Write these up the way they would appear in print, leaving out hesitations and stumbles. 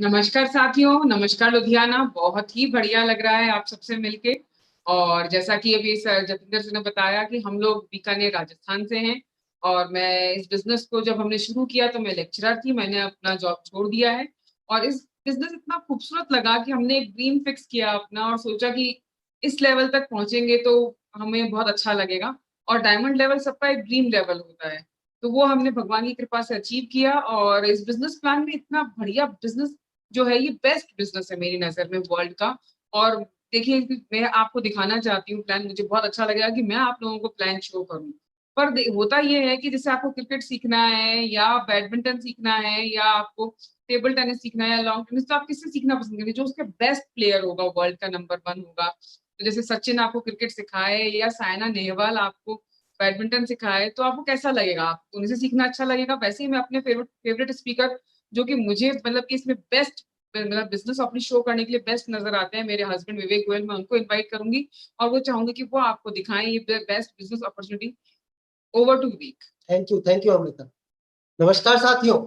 नमस्कार साथियों, नमस्कार लुधियाना। बहुत ही बढ़िया लग रहा है आप सबसे मिलके। और जैसा कि अभी सर जतिंदर सिंह ने बताया कि हम लोग बीकानेर राजस्थान से हैं। और मैं इस बिजनेस को जब हमने शुरू किया तो मैं लेक्चरर थी, मैंने अपना जॉब छोड़ दिया है। और इस बिजनेस इतना खूबसूरत लगा कि हमने एक ड्रीम फिक्स किया अपना और सोचा कि इस लेवल तक पहुंचेंगे तो हमें बहुत अच्छा लगेगा। और डायमंड लेवल सबका एक ड्रीम लेवल होता है। तो वो हमने भगवान की कृपा से अचीव किया और इस बिजनेस प्लान में इतना बढ़िया बिजनेस जो है, ये बेस्ट बिजनेस है मेरी नजर में वर्ल्ड का। और देखिए, मैं आपको दिखाना चाहती हूँ प्लान। मुझे बहुत अच्छा लगेगा कि मैं आप लोगों को प्लान शो करूँ। पर होता ये है कि जैसे आपको क्रिकेट सीखना है या बैडमिंटन सीखना है या आपको टेबल टेनिस सीखना है या लॉन्ग टेनिस, तो आप किससे सीखना पसंद करेंगे? जो उसके बेस्ट प्लेयर होगा, वर्ल्ड का नंबर 1 होगा। तो जैसे सचिन आपको क्रिकेट सिखाए या साइना नेहवाल आपको बैडमिंटन सिखाए, तो आपको कैसा लगेगा? आपको उनसे सीखना अच्छा लगेगा। वैसे ही मैं अपने फेवरेट फेवरेट स्पीकर, जो कि मुझे मतलब कि इसमें बेस्ट, मतलब बिजनेस अपनी शो करने के लिए बेस्ट नजर आते हैं, मेरे हस्बैंड विवेक गोयल, मैं उनको इनवाइट करूंगी। और वो चाहूंगी कि वो आपको दिखाएं ये best business opportunity. Over to week. Thank you Amrita. नमस्कार साथियों।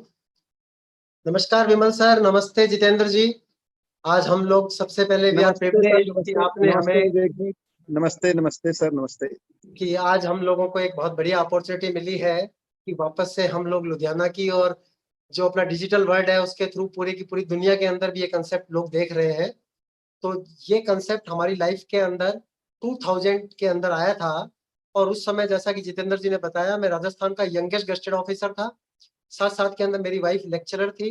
नमस्कार विमल सर, नमस्ते जितेंद्र जी। आज हम लोग सबसे पहले वी आर नमस्ते सर, प्रिविलेज्ड कि नमस्ते आपने नमस्ते हमें विवेक जी। नमस्ते नमस्ते सर, नमस्ते। कि आज हम लोगों को एक बहुत बढ़िया अपॉर्चुनिटी मिली है कि वापस से हम लोग लुधियाना की और जो अपना डिजिटल वर्ल्ड है उसके थ्रू पूरी की पूरी दुनिया के अंदर भी ये कंसेप्ट लोग देख रहे हैं। तो ये कंसेप्ट हमारी लाइफ के अंदर 2000 के अंदर आया था। और उस समय जैसा कि जितेंद्र जी ने बताया, मैं राजस्थान का यंगेस्ट गेस्टेड ऑफिसर था। साथ साथ के अंदर मेरी वाइफ लेक्चरर थी,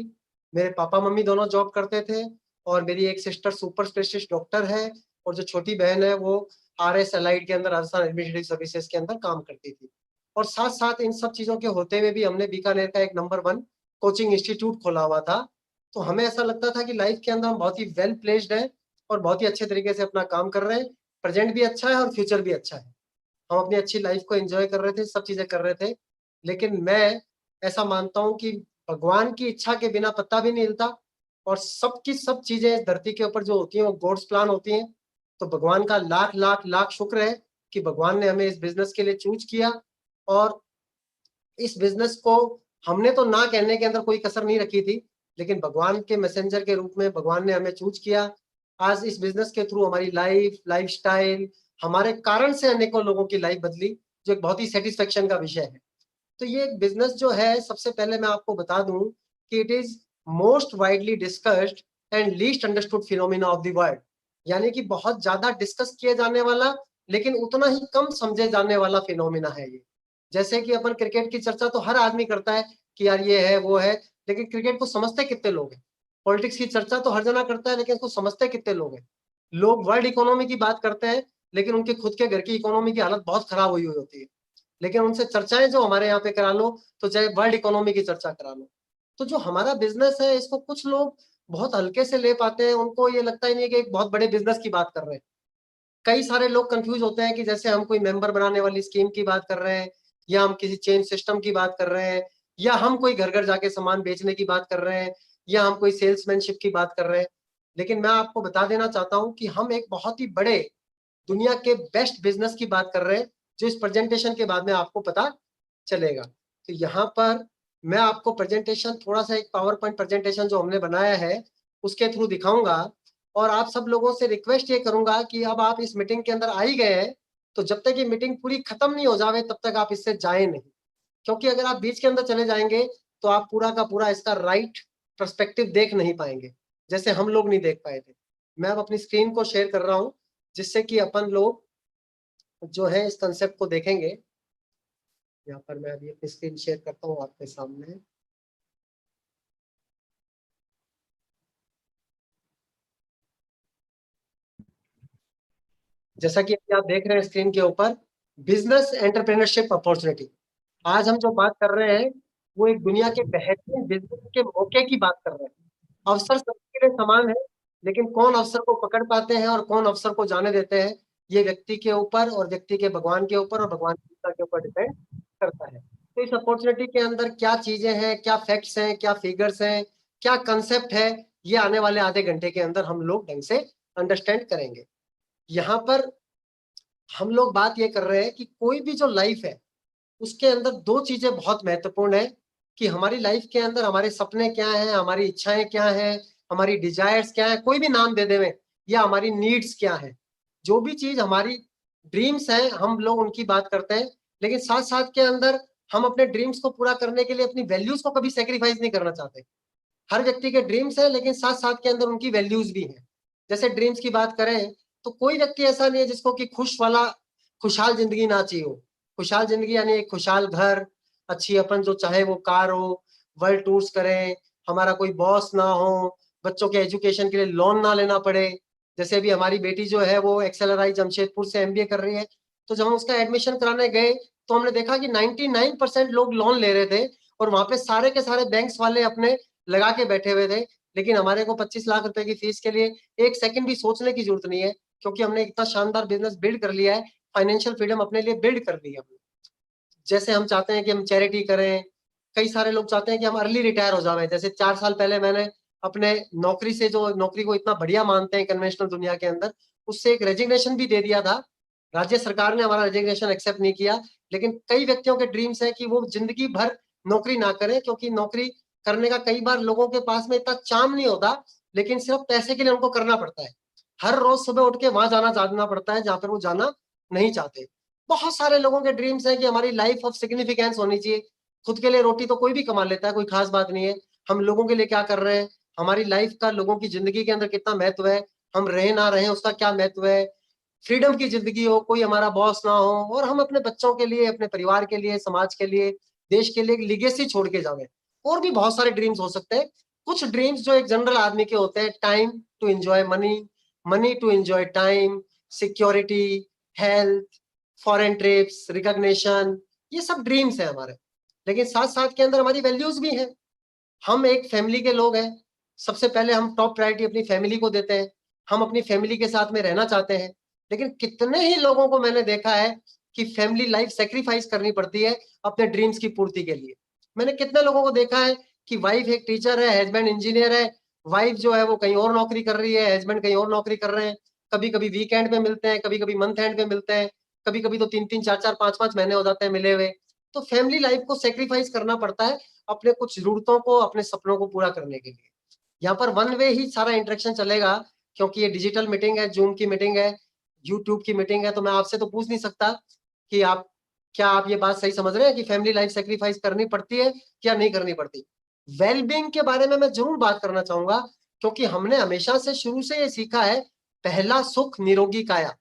मेरे पापा मम्मी दोनों जॉब करते थे, और मेरी एक सिस्टर सुपर स्पेशलिस्ट डॉक्टर है, और जो छोटी बहन है वो RS एलाइड के अंदर राजस्थान एडमिनिस्ट्रेटिव सर्विसेज के अंदर काम करती थी। और साथ साथ इन सब चीजों के होते हुए भी हमने बीकानेर का एक नंबर 1 कोचिंग इंस्टीट्यूट खोला हुआ था। तो हमें ऐसा लगता था कि लाइफ के अंदर हम बहुत ही वेल प्लेस्ड है और बहुत ही अच्छे तरीके से अपना काम कर रहे हैं। प्रेजेंट भी अच्छा है और फ्यूचर भी अच्छा है। हम अपनी अच्छी लाइफ को एंजॉय कर रहे थे, सब चीजें कर रहे थे। लेकिन मैं ऐसा मानता हूँ कि भगवान की इच्छा के बिना पत्ता भी नहीं हिलता, और सबकी सब चीजें इस धरती के ऊपर जो होती हैं वो गॉड्स प्लान होती हैं। तो भगवान का लाख लाख लाख शुक्र है कि भगवान ने हमें इस बिजनेस के लिए चूज किया। और इस बिजनेस को हमने तो ना कहने के अंदर कोई कसर नहीं रखी थी, लेकिन भगवान के मैसेंजर के रूप में भगवान ने हमें चूज किया। आज इस बिजनेस के थ्रू हमारी लाइफस्टाइल, हमारे कारण से अनेकों लोगों की लाइफ बदली, जो एक बहुत ही सेटिस्फेक्शन का विषय है। तो ये एक बिजनेस जो है, सबसे पहले मैं आपको बता दूं कि it is most widely discussed and least understood phenomena of the world. यानी कि बहुत ज्यादा डिस्कस किए जाने वाला लेकिन उतना ही कम समझे जाने वाला फिनोमिना है ये। जैसे कि अपन क्रिकेट की चर्चा तो हर आदमी करता है कि यार ये है वो है, लेकिन क्रिकेट को समझते कितने लोग हैं। पॉलिटिक्स की चर्चा तो हर जना करता है, लेकिन उसको समझते कितने लोग हैं। लोग वर्ल्ड इकोनॉमी की बात करते हैं, लेकिन उनके खुद के घर की इकोनॉमी की हालत बहुत खराब हुई हुई होती है। लेकिन उनसे चर्चाएं जो हमारे यहाँ पे करा लो, तो चाहे वर्ल्ड इकोनॉमी की चर्चा करा लो। तो जो हमारा बिजनेस है, इसको कुछ लोग बहुत हल्के से ले पाते हैं। उनको ये लगता ही नहीं कि एक बहुत बड़े बिजनेस की बात कर रहे हैं। कई सारे लोग कंफ्यूज होते हैं कि जैसे हम कोई मेंबर बनाने वाली स्कीम की बात कर रहे हैं, या हम किसी चेन सिस्टम की बात कर रहे हैं, या हम कोई घर घर जाके सामान बेचने की बात कर रहे हैं, या हम कोई सेल्समैनशिप की बात कर रहे हैं। लेकिन मैं आपको बता देना चाहता हूं कि हम एक बहुत ही बड़े दुनिया के बेस्ट बिजनेस की बात कर रहे हैं, जो इस प्रेजेंटेशन के बाद में आपको पता चलेगा। तो यहाँ पर मैं आपको प्रेजेंटेशन, थोड़ा सा एक पावर पॉइंट प्रेजेंटेशन जो हमने बनाया है उसके थ्रू दिखाऊंगा। और आप सब लोगों से रिक्वेस्ट ये करूंगा कि अब आप इस मीटिंग के अंदर आ ही गए हैं, तो जब तक ये मीटिंग पूरी खत्म नहीं हो जावे तब तक आप इससे जाए नहीं। क्योंकि अगर आप बीच के अंदर चले जाएंगे तो आप पूरा का पूरा इसका राइट पर्सपेक्टिव देख नहीं पाएंगे, जैसे हम लोग नहीं देख पाए थे। मैं अब अपनी स्क्रीन को शेयर कर रहा हूं, जिससे कि अपन लोग जो है इस कंसेप्ट को देखेंगे। यहाँ पर मैं अभी अपनी स्क्रीन शेयर करता हूँ आपके सामने। जैसा कि अभी आप देख रहे हैं स्क्रीन के ऊपर, बिजनेस एंटरप्रेन्योरशिप अपॉर्चुनिटी। आज हम जो बात कर रहे हैं वो एक दुनिया के बेहतरीन बिजनेस के मौके की बात कर रहे हैं। अवसर सबके लिए समान है, लेकिन कौन अवसर को पकड़ पाते हैं और कौन अवसर को जाने देते हैं, ये व्यक्ति के ऊपर और व्यक्ति के भगवान के ऊपर और भगवान की इच्छा के ऊपर डिपेंड करता है। तो इस अपॉर्चुनिटी के अंदर क्या चीजें हैं, क्या फैक्ट्स हैं, क्या फिगर्स हैं, क्या कंसेप्ट है, ये आने वाले आधे घंटे के अंदर हम लोग ढंग से अंडरस्टैंड करेंगे। यहाँ पर हम लोग बात ये कर रहे हैं कि कोई भी जो लाइफ है उसके अंदर दो चीजें बहुत महत्वपूर्ण है, कि हमारी लाइफ के अंदर हमारे सपने क्या हैं, हमारी इच्छाएं क्या हैं, हमारी डिजायर्स क्या है, कोई भी नाम दे देवे, या हमारी नीड्स क्या है, जो भी चीज हमारी ड्रीम्स है हम लोग उनकी बात करते हैं। लेकिन साथ साथ के अंदर हम अपने ड्रीम्स को पूरा करने के लिए अपनी वैल्यूज को कभी सेक्रीफाइस नहीं करना चाहते। हर व्यक्ति के ड्रीम्स है लेकिन साथ साथ के अंदर उनकी वैल्यूज भी है। जैसे ड्रीम्स की बात करें तो कोई व्यक्ति ऐसा नहीं है जिसको कि खुशहाल जिंदगी ना चाहिए हो। खुशहाल जिंदगी यानी एक खुशहाल घर, अच्छी अपन जो चाहे वो कार हो, वर्ल्ड टूर्स करें, हमारा कोई बॉस ना हो, बच्चों के एजुकेशन के लिए लोन ना लेना पड़े। जैसे अभी हमारी बेटी जो है वो एक्सेलराई जमशेदपुर से एमबीए कर रही है, तो जब हम उसका एडमिशन कराने गए तो हमने देखा कि 99% लोग लोन ले रहे थे और वहां पे सारे के सारे बैंक्स वाले अपने लगा के बैठे हुए थे। लेकिन हमारे को 25 लाख रुपए की फीस के लिए एक सेकंड भी सोचने की जरूरत नहीं है, क्योंकि हमने इतना शानदार बिजनेस बिल्ड कर लिया है, फाइनेंशियल फ्रीडम अपने लिए बिल्ड कर ली है हमने। जैसे हम चाहते हैं कि हम चैरिटी करें, कई सारे लोग चाहते हैं कि हम अर्ली रिटायर हो जाएं। जैसे 4 साल पहले मैंने अपने नौकरी से, जो नौकरी को इतना बढ़िया मानते हैं कन्वेंशनल दुनिया के अंदर, उससे एक रेजिग्नेशन भी दे दिया था। राज्य सरकार ने हमारा रेजिग्नेशन एक्सेप्ट नहीं किया। लेकिन कई व्यक्तियों के ड्रीम्स है कि वो जिंदगी भर नौकरी ना करें, क्योंकि नौकरी करने का कई बार लोगों के पास में इतना चार्म नहीं होता, लेकिन सिर्फ पैसे के लिए उनको करना पड़ता है। हर रोज सुबह उठ के वहां जाना पड़ता है जहां पर वो जाना नहीं चाहते। बहुत सारे लोगों के ड्रीम्स है कि हमारी लाइफ ऑफ सिग्निफिकेंस होनी चाहिए। खुद के लिए रोटी तो कोई भी कमा लेता है, कोई खास बात नहीं है। हम लोगों के लिए क्या कर रहे हैं, हमारी लाइफ का लोगों की जिंदगी के अंदर कितना महत्व है, हम रहे ना रहे उसका क्या महत्व है। फ्रीडम की जिंदगी हो, कोई हमारा बॉस ना हो, और हम अपने बच्चों के लिए, अपने परिवार के लिए, समाज के लिए, देश के लिए एक लिगेसी छोड़ के जावे। और भी बहुत सारे ड्रीम्स हो सकते हैं। कुछ ड्रीम्स जो एक जनरल आदमी के होते हैं, time to enjoy money, money to enjoy time, security, health, foreign trips, recognition, ये सब ड्रीम्स है हमारे। लेकिन साथ साथ के अंदर हमारी वैल्यूज भी हैं। हम एक फैमिली के लोग हैं, सबसे पहले हम टॉप प्रायोरिटी अपनी फैमिली को देते हैं। हम अपनी फैमिली के साथ में रहना चाहते हैं। लेकिन कितने ही लोगों को मैंने देखा है कि फैमिली लाइफ सेक्रीफाइस करनी पड़ती है अपने ड्रीम्स की पूर्ति के लिए। मैंने कितने लोगों को देखा है कि वाइफ एक टीचर है, हस्बैंड इंजीनियर है, वाइफ जो है वो कहीं और नौकरी कर रही है, हस्बैंड कहीं और नौकरी कर रहे हैं। कभी कभी वीकेंड पे मिलते हैं, कभी कभी मंथ एंड पे मिलते हैं, कभी कभी तो 3-3, 4-4, 5-5 महीने हो जाते हैं मिले हुए। तो फैमिली लाइफ को सेक्रीफाइस करना पड़ता है अपने कुछ जरूरतों को, अपने सपनों को पूरा करने के लिए। यहाँ पर वन वे ही सारा इंटरेक्शन चलेगा, क्योंकि ये डिजिटल मीटिंग है, जूम की मीटिंग है, यूट्यूब की मीटिंग है। तो मैं आपसे तो पूछ नहीं सकता कि आप ये बात सही समझ रहे हैं कि फैमिली लाइफ सेक्रीफाइस करनी पड़ती है या नहीं करनी पड़ती। वेलबींग के बारे में मैं जरूर बात करना चाहूंगा, क्योंकि हमने हमेशा से शुरू से ये सीखा है, पहला सुख निरोगी काया,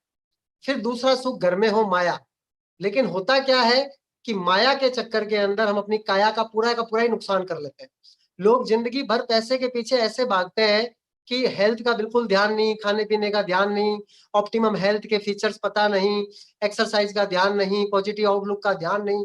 फिर दूसरा सुख घर में हो माया। लेकिन होता क्या है कि माया के चक्कर के अंदर हम अपनी काया का पूरा ही नुकसान कर लेते हैं। लोग जिंदगी भर पैसे के पीछे ऐसे भागते हैं कि हेल्थ का बिल्कुल ध्यान नहीं, खाने पीने का ध्यान नहीं, ऑप्टिमम हेल्थ के फीचर्स पता नहीं, एक्सरसाइज का ध्यान नहीं, पॉजिटिव आउटलुक का ध्यान नहीं।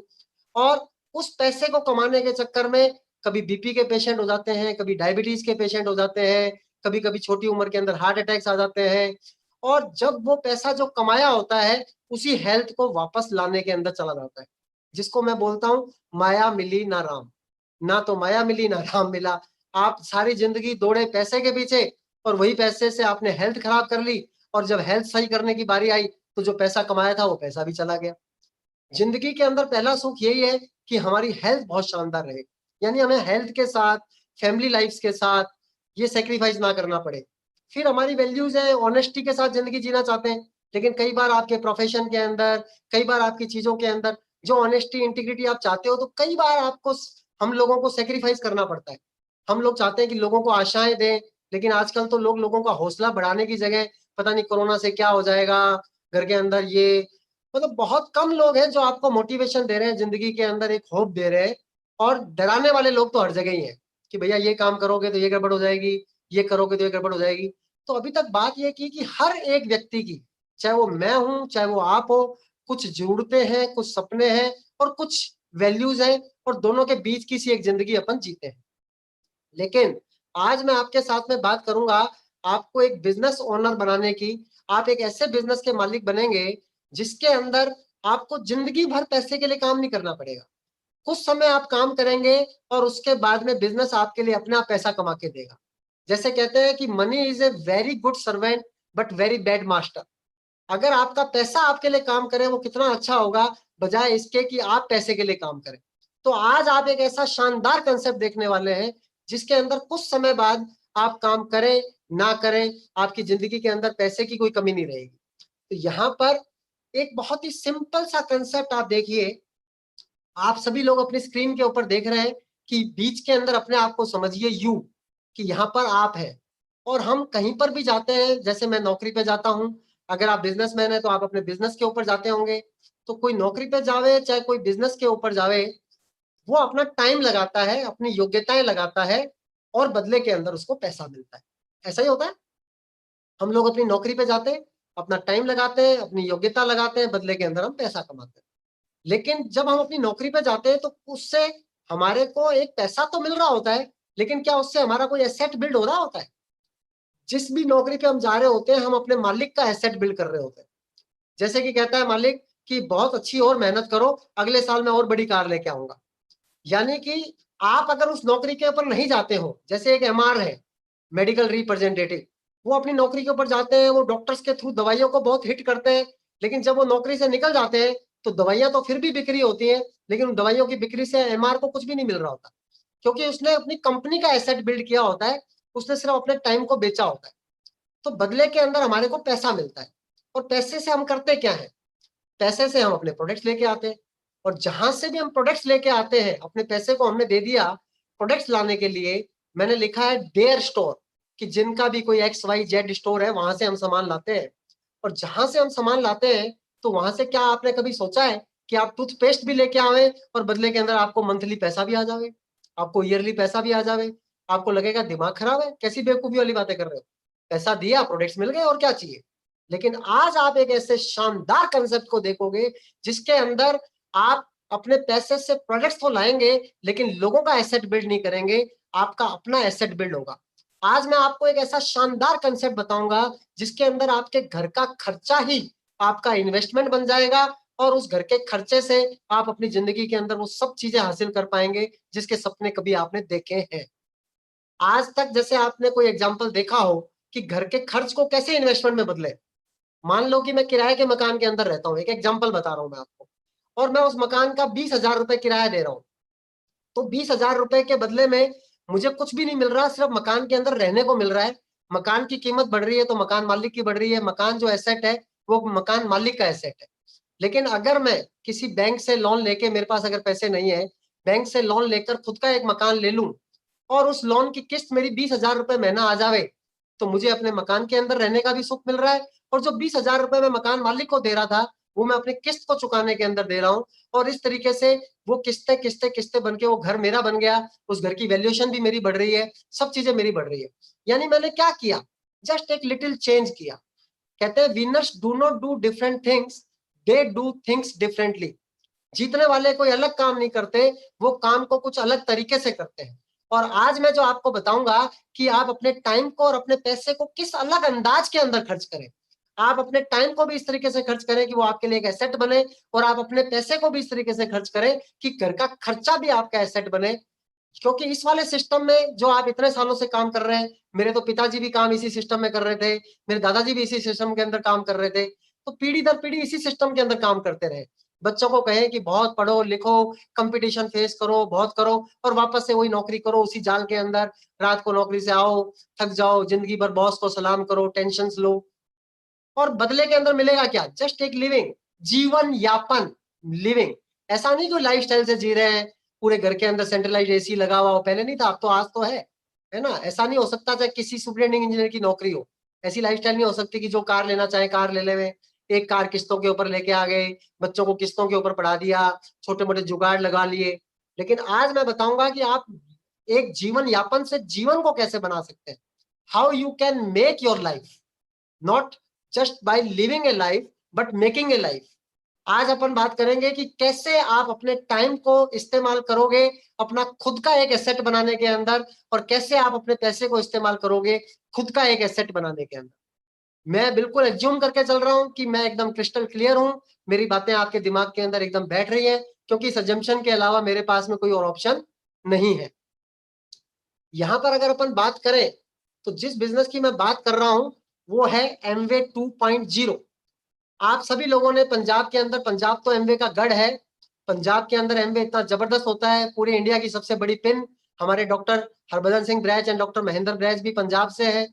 और उस पैसे को कमाने के चक्कर में कभी बीपी के पेशेंट हो जाते हैं, कभी डायबिटीज के पेशेंट हो जाते हैं, कभी कभी छोटी उम्र के अंदर हार्ट अटैक्स आ जाते हैं। और जब वो पैसा जो कमाया होता है उसी हेल्थ को वापस लाने के अंदर चला जाता है, जिसको मैं बोलता हूँ माया मिली ना राम। ना तो माया मिली ना राम मिला। आप सारी जिंदगी दौड़े पैसे के पीछे, और वही पैसे से आपने हेल्थ खराब कर ली, और जब हेल्थ सही करने की बारी आई तो जो पैसा कमाया था वो पैसा भी चला गया। जिंदगी के अंदर पहला सुख यही है कि हमारी हेल्थ बहुत शानदार रहे, यानी हमें हेल्थ के साथ, फैमिली लाइफ के साथ ये सेक्रीफाइस ना करना पड़े। फिर हमारी वैल्यूज है, ऑनेस्टी के साथ जिंदगी जीना चाहते हैं। लेकिन कई बार आपके प्रोफेशन के अंदर, कई बार आपकी चीजों के अंदर जो ऑनेस्टी, इंटीग्रिटी आप चाहते हो, तो कई बार आपको, हम लोगों को सेक्रीफाइस करना पड़ता है। हम लोग चाहते हैं कि लोगों को आशाएं दें, लेकिन आजकल तो लोग लोगों का हौसला बढ़ाने की जगह पता नहीं कोरोना से क्या हो जाएगा, घर के अंदर ये, मतलब बहुत कम लोग हैं जो आपको मोटिवेशन दे रहे हैं, जिंदगी के अंदर एक होप दे रहे हैं। और डराने वाले लोग तो हर जगह ही हैं कि भैया ये काम करोगे तो ये गड़बड़ हो जाएगी, ये करोगे तो ये गड़बड़ हो जाएगी। तो अभी तक बात ये की कि हर एक व्यक्ति की, चाहे वो मैं हूं चाहे वो आप हो, कुछ जरूरतें हैं, कुछ सपने हैं और कुछ वैल्यूज हैं, और दोनों के बीच की सी एक जिंदगी अपन जीते हैं। लेकिन आज मैं आपके साथ में बात करूंगा आपको एक बिजनेस ओनर बनाने की। आप एक ऐसे बिजनेस के मालिक बनेंगे जिसके अंदर आपको जिंदगी भर पैसे के लिए काम नहीं करना पड़ेगा। कुछ समय आप काम करेंगे और उसके बाद में बिजनेस आपके लिए अपने आप पैसा कमा के देगा। जैसे कहते हैं कि money is a very good servant but very bad master. अगर आपका पैसा आपके लिए काम करे वो कितना अच्छा होगा, बजाय इसके कि आप पैसे के लिए काम करें। तो आज आप एक ऐसा शानदार कंसेप्ट देखने वाले हैं जिसके अंदर कुछ समय बाद आप काम करें ना करें, आपकी जिंदगी के अंदर पैसे की कोई कमी नहीं रहेगी। तो यहाँ पर एक बहुत ही सिंपल सा कंसेप्ट आप देखिए, आप सभी लोग अपनी स्क्रीन के ऊपर देख रहे हैं कि बीच के अंदर अपने आप को समझिए यू, कि यहाँ पर आप है। और हम कहीं पर भी जाते हैं, जैसे मैं नौकरी पे जाता हूँ, अगर आप बिजनेसमैन है तो आप अपने बिजनेस के ऊपर जाते होंगे, तो कोई नौकरी पे जावे चाहे कोई बिजनेस के ऊपर जावे, वो अपना टाइम लगाता है, अपनी योग्यताएं लगाता है, और बदले के अंदर उसको पैसा मिलता है। ऐसा ही होता है। हम लोग अपनी नौकरी पे जाते हैं, अपना टाइम लगाते हैं, अपनी योग्यता लगाते हैं, बदले के अंदर हम पैसा कमाते हैं। लेकिन जब हम अपनी नौकरी पे जाते हैं तो उससे हमारे को एक पैसा तो मिल रहा होता है, लेकिन क्या उससे हमारा कोई एसेट बिल्ड हो रहा होता है? जिस भी नौकरी पे हम जा रहे होते हैं, हम अपने मालिक का एसेट बिल्ड कर रहे होते हैं। जैसे कि कहता है मालिक कि बहुत अच्छी और मेहनत करो, अगले साल मैं और बड़ी कार लेके आऊंगा। यानी कि आप अगर उस नौकरी के ऊपर नहीं जाते हो, जैसे एक एमआर है, मेडिकल रिप्रेजेंटेटिव, वो अपनी नौकरी के ऊपर जाते हैं, वो डॉक्टर्स के थ्रू दवाइयों को बहुत हिट करते हैं, लेकिन जब वो नौकरी से निकल जाते हैं तो दवाइयां तो फिर भी बिक्री होती हैं, लेकिन उन दवाइयों की बिक्री से एमआर को कुछ भी नहीं मिल रहा होता, क्योंकि उसने अपनी कंपनी का एसेट बिल्ड किया होता है, उसने सिर्फ अपने टाइम को बेचा होता है। तो बदले के अंदर हमारे को पैसा मिलता है, और पैसे से हम करते क्या है? पैसे से हम अपने प्रोडक्ट्स लेके आते हैं, और जहां से भी हम प्रोडक्ट्स लेके आते हैं, अपने पैसे को हमने दे दिया प्रोडक्ट्स लाने के लिए। मैंने लिखा है डेयर स्टोर, कि जिनका भी कोई XYZ स्टोर है, वहां से हम सामान लाते हैं। और जहां से हम सामान लाते हैं, तो वहां से क्या आपने कभी सोचा है कि आप टूथपेस्ट भी लेके आवे और बदले के अंदर आपको मंथली पैसा भी आ जावे, आपको ईयरली पैसा भी आ जावे? आपको लगेगा दिमाग खराब है, कैसी बेवकूफी वाली बातें कर रहे हो। पैसा दिया, प्रोडक्ट्स मिल गए, और क्या चाहिए। लेकिन आज आप एक ऐसे शानदार कंसेप्ट को देखोगे जिसके अंदर आप अपने पैसे से प्रोडक्ट्स तो लाएंगे, लेकिन लोगों का एसेट बिल्ड नहीं करेंगे, आपका अपना एसेट बिल्ड होगा। आज मैं आपको एक ऐसा शानदार कंसेप्ट बताऊंगा जिसके अंदर आपके घर का खर्चा ही आपका इन्वेस्टमेंट बन जाएगा, और उस घर के खर्चे से आप अपनी जिंदगी के अंदर वो सब चीजें हासिल कर पाएंगे जिसके सपने कभी आपने देखे हैं। आज तक जैसे आपने कोई एग्जाम्पल देखा हो कि घर के खर्च को कैसे इन्वेस्टमेंट में बदले। मान लो कि मैं किराए के मकान के अंदर रहता हूँ, एक एग्जाम्पल बता रहा हूँ मैं आपको, और मैं उस मकान का 20,000 रुपए किराया दे रहा हूँ। तो 20,000 रुपए के बदले में मुझे कुछ भी नहीं मिल रहा, सिर्फ मकान के अंदर रहने को मिल रहा है। मकान की कीमत बढ़ रही है तो मकान मालिक की बढ़ रही है, मकान जो एसेट है वो मकान मालिक का एसेट है। लेकिन अगर मैं किसी बैंक से लोन लेके, मेरे पास अगर पैसे नहीं है, बैंक से लोन लेकर खुद का एक मकान ले लूं, और उस लोन की किस्त मेरी 20,000 रुपए महीना आ जावे, तो मुझे अपने मकान के अंदर रहने का भी सुख मिल रहा है, और जो 20,000 रुपए मैं मकान मालिक को दे रहा था वो मैं अपनी किस्त को चुकाने के अंदर दे रहा हूँ। और इस तरीके से वो किस्तें किस्तें किस्तें बन के वो घर मेरा बन गया, उस घर की वैल्यूएशन भी मेरी बढ़ रही है, सब चीजें मेरी बढ़ रही है। यानी मैंने क्या किया? जस्ट एक लिटिल चेंज किया। कहते हैं winners do not do different things, they do things differently. जीतने वाले कोई अलग काम नहीं करते, वो काम को कुछ अलग तरीके से करते हैं। और आज मैं जो आपको बताऊंगा कि आप अपने टाइम को और अपने पैसे को किस अलग अंदाज के अंदर खर्च करें। आप अपने टाइम को भी इस तरीके से खर्च करें कि वो आपके लिए एक एसेट बने, और आप अपने पैसे को भी इस तरीके से खर्च करें कि घर का खर्चा भी आपका एसेट बने। क्योंकि इस वाले सिस्टम में जो आप इतने सालों से काम कर रहे हैं, मेरे तो पिताजी भी काम इसी सिस्टम में कर रहे थे, मेरे दादाजी भी इसी सिस्टम के अंदर काम कर रहे थे, तो पीढ़ी दर पीढ़ी इसी सिस्टम के अंदर काम करते रहे। बच्चों को कहें कि बहुत पढ़ो लिखो, कंपटीशन फेस करो, बहुत करो, और वापस से वही नौकरी करो उसी जाल के अंदर। रात को नौकरी से आओ, थक जाओ, जिंदगी भर बॉस को सलाम करो, टेंशन लो, और बदले के अंदर मिलेगा क्या? जस्ट एक लिविंग, जीवन यापन, लिविंग। ऐसा नहीं जो लाइफस्टाइल से जी रहे हैं, पूरे घर के अंदर सेंट्रलाइज एसी लगा हुआ हो, पहले नहीं था, अब तो आज तो है ना। ऐसा नहीं हो सकता चाहे किसी सुपरिटेंडिंग इंजीनियर की नौकरी हो, ऐसी लाइफस्टाइल नहीं हो सकती कि जो कार लेना चाहे कार ले ले, एक कार किस्तों के ऊपर लेके आ गए, बच्चों को किस्तों के ऊपर पढ़ा दिया, छोटे मोटे जुगाड़ लगा लिए। लेकिन आज मैं बताऊंगा कि आप एक जीवन यापन से जीवन को कैसे बना सकते हैं, how you can make your life, not just by living A life but making a life. आज अपन बात करेंगे कि कैसे आप अपने टाइम को इस्तेमाल करोगे अपना खुद का एक एसेट बनाने के अंदर, और कैसे आप अपने पैसे को इस्तेमाल करोगे खुद का एक एसेट बनाने के अंदर। मैं बिल्कुल एज्यूम करके चल रहा हूं कि मैं एकदम क्रिस्टल क्लियर हूं, मेरी बातें आपके दिमाग के अंदर एकदम बैठ रही हैं, क्योंकि इस अजम्पशन के अलावा मेरे पास में कोई और ऑप्शन नहीं है। यहां पर अगर अपन बात करें तो जिस बिजनेस की मैं बात कर रहा हूं वो है एमवे 2.0। आप सभी लोगों ने पंजाब के अंदर, पंजाब तो एमवे का गढ़ है, पंजाब के अंदर एमवे इतना जबरदस्त होता है, पूरे इंडिया की सबसे बड़ी पिन हमारे doctor Harbhajan Singh Braich and doctor Mahendra Braich भी पंजाब से है।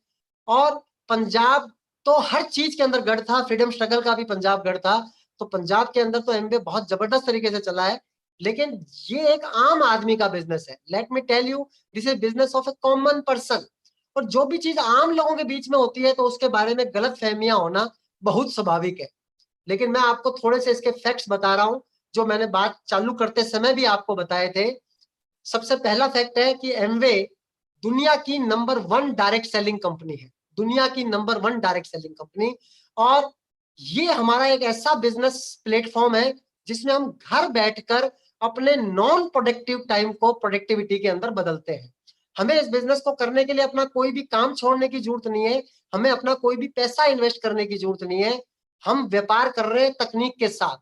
और पंजाब तो हर चीज के अंदर गढ़ था, फ्रीडम स्ट्रगल का भी पंजाब गढ़ था। तो पंजाब के अंदर तो एमवे बहुत जबरदस्त तरीके से चला है। लेकिन ये एक आम आदमी का बिजनेस है। Let me tell you, this is business of a common person. और जो भी चीज आम लोगों के बीच में होती है तो उसके बारे में गलत फहमियां होना बहुत स्वाभाविक है। लेकिन मैं आपको थोड़े से इसके फैक्ट्स बता रहा हूं जो मैंने बात चालू करते समय भी आपको बताए थे। सबसे पहला फैक्ट है कि एमवे दुनिया की नंबर 1 डायरेक्ट सेलिंग कंपनी है, दुनिया की नंबर 1 डायरेक्ट सेलिंग कंपनी। और ये हमारा एक ऐसा बिजनेस प्लेटफॉर्म है जिसमें हम घर बैठकर अपने नॉन प्रोडक्टिव टाइम को प्रोडक्टिविटी के अंदर बदलते हैं। हमें इस बिजनेस को करने के लिए अपना कोई भी काम छोड़ने की जरूरत नहीं है, हमें अपना कोई भी पैसा इन्वेस्ट करने की जरूरत नहीं है। हम व्यापार कर रहे हैं तकनीक के साथ,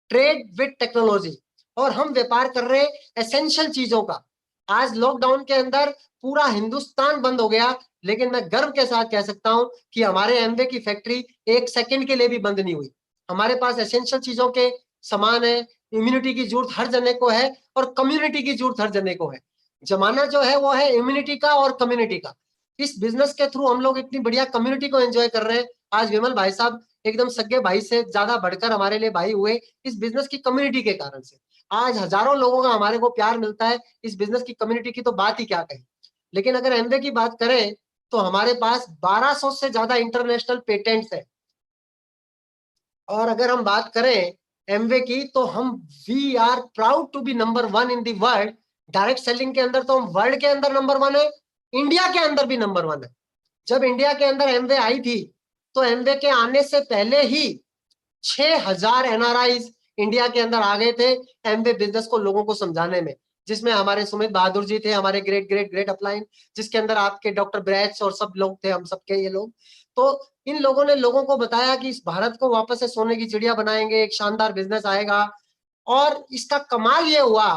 ट्रेड विद टेक्नोलॉजी, और हम व्यापार कर रहे हैं एसेंशियल चीजों का। आज लॉकडाउन के अंदर पूरा हिंदुस्तान बंद हो गया, लेकिन मैं गर्व के साथ कह सकता हूं कि हमारे एमवे की फैक्ट्री एक सेकंड के लिए भी बंद नहीं हुई। हमारे पास एसेंशियल चीजों के सामान है, इम्यूनिटी की जरूरत हर जने को है और कम्युनिटी की जरूरत हर जने को है। जमाना जो है वो है इम्यूनिटी का और कम्युनिटी का। इस बिजनेस के थ्रू हम लोग इतनी बढ़िया कम्युनिटी को एंजॉय कर रहे हैं। आज विमल भाई साहब एकदम सगे भाई से ज्यादा बढ़कर हमारे लिए भाई हुए इस बिजनेस की कम्युनिटी के कारण से। आज हजारों लोगों का हमारे को प्यार मिलता है इस बिजनेस की कम्युनिटी की, तो बात ही क्या कही। लेकिन अगर एमवे की बात करें तो हमारे पास 1200 से ज्यादा इंटरनेशनल पेटेंट्स है। और अगर हम बात करें एमवे की तो हम we are proud to be number 1 in the world. Direct selling के अंदर तो हम वर्ल्ड के अंदर नंबर 1 है, इंडिया के अंदर भी नंबर 1 है। जब इंडिया के अंदर एमवे आई थी तो एमवे के आने से पहले ही 6000 एनआरआईज इंडिया के अंदर आ गए थे एमवे बिजनेस को लोगों को समझाने में, जिसमें हमारे सुमित बहादुर जी थे, हमारे ग्रेट ग्रेट ग्रेट अपलाइन, जिसके अंदर आपके डॉक्टर ब्रैच और सब लोग थे, हम सबके ये लोग। तो इन लोगों ने लोगों को बताया कि इस भारत को वापस से सोने की चिड़िया बनाएंगे, एक शानदार बिजनेस आएगा। और इसका कमाल ये हुआ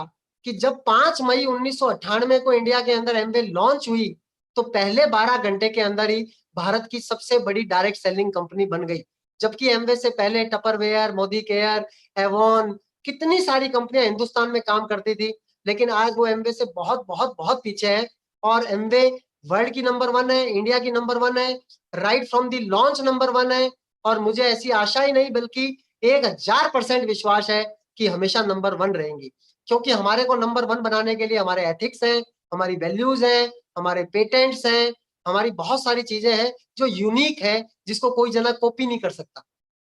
कि जब 5 मई 1998 को इंडिया के अंदर एमवे लॉन्च हुई तो पहले 12 घंटे के अंदर ही भारत की सबसे बड़ी डायरेक्ट सेलिंग कंपनी बन गई। जबकि एमवे से पहले टपरवेयर, मोदी केयर, एवॉन, कितनी सारी कंपनियां हिंदुस्तान में काम करती थी, लेकिन आज वो एमवे से बहुत बहुत बहुत पीछे है। और एमवे वर्ल्ड की नंबर 1 है, इंडिया की नंबर 1 है, right from the launch number 1 है। और मुझे ऐसी आशा ही नहीं बल्कि 1000% विश्वास है कि हमेशा नंबर 1 रहेंगी, क्योंकि हमारे को नंबर 1 बनाने के लिए हमारे एथिक्स हैं, हमारी वैल्यूज हैं, हमारे पेटेंट्स हैं, हमारी बहुत सारी चीजें हैं जो यूनिक है, जिसको कोई जना कॉपी नहीं कर सकता।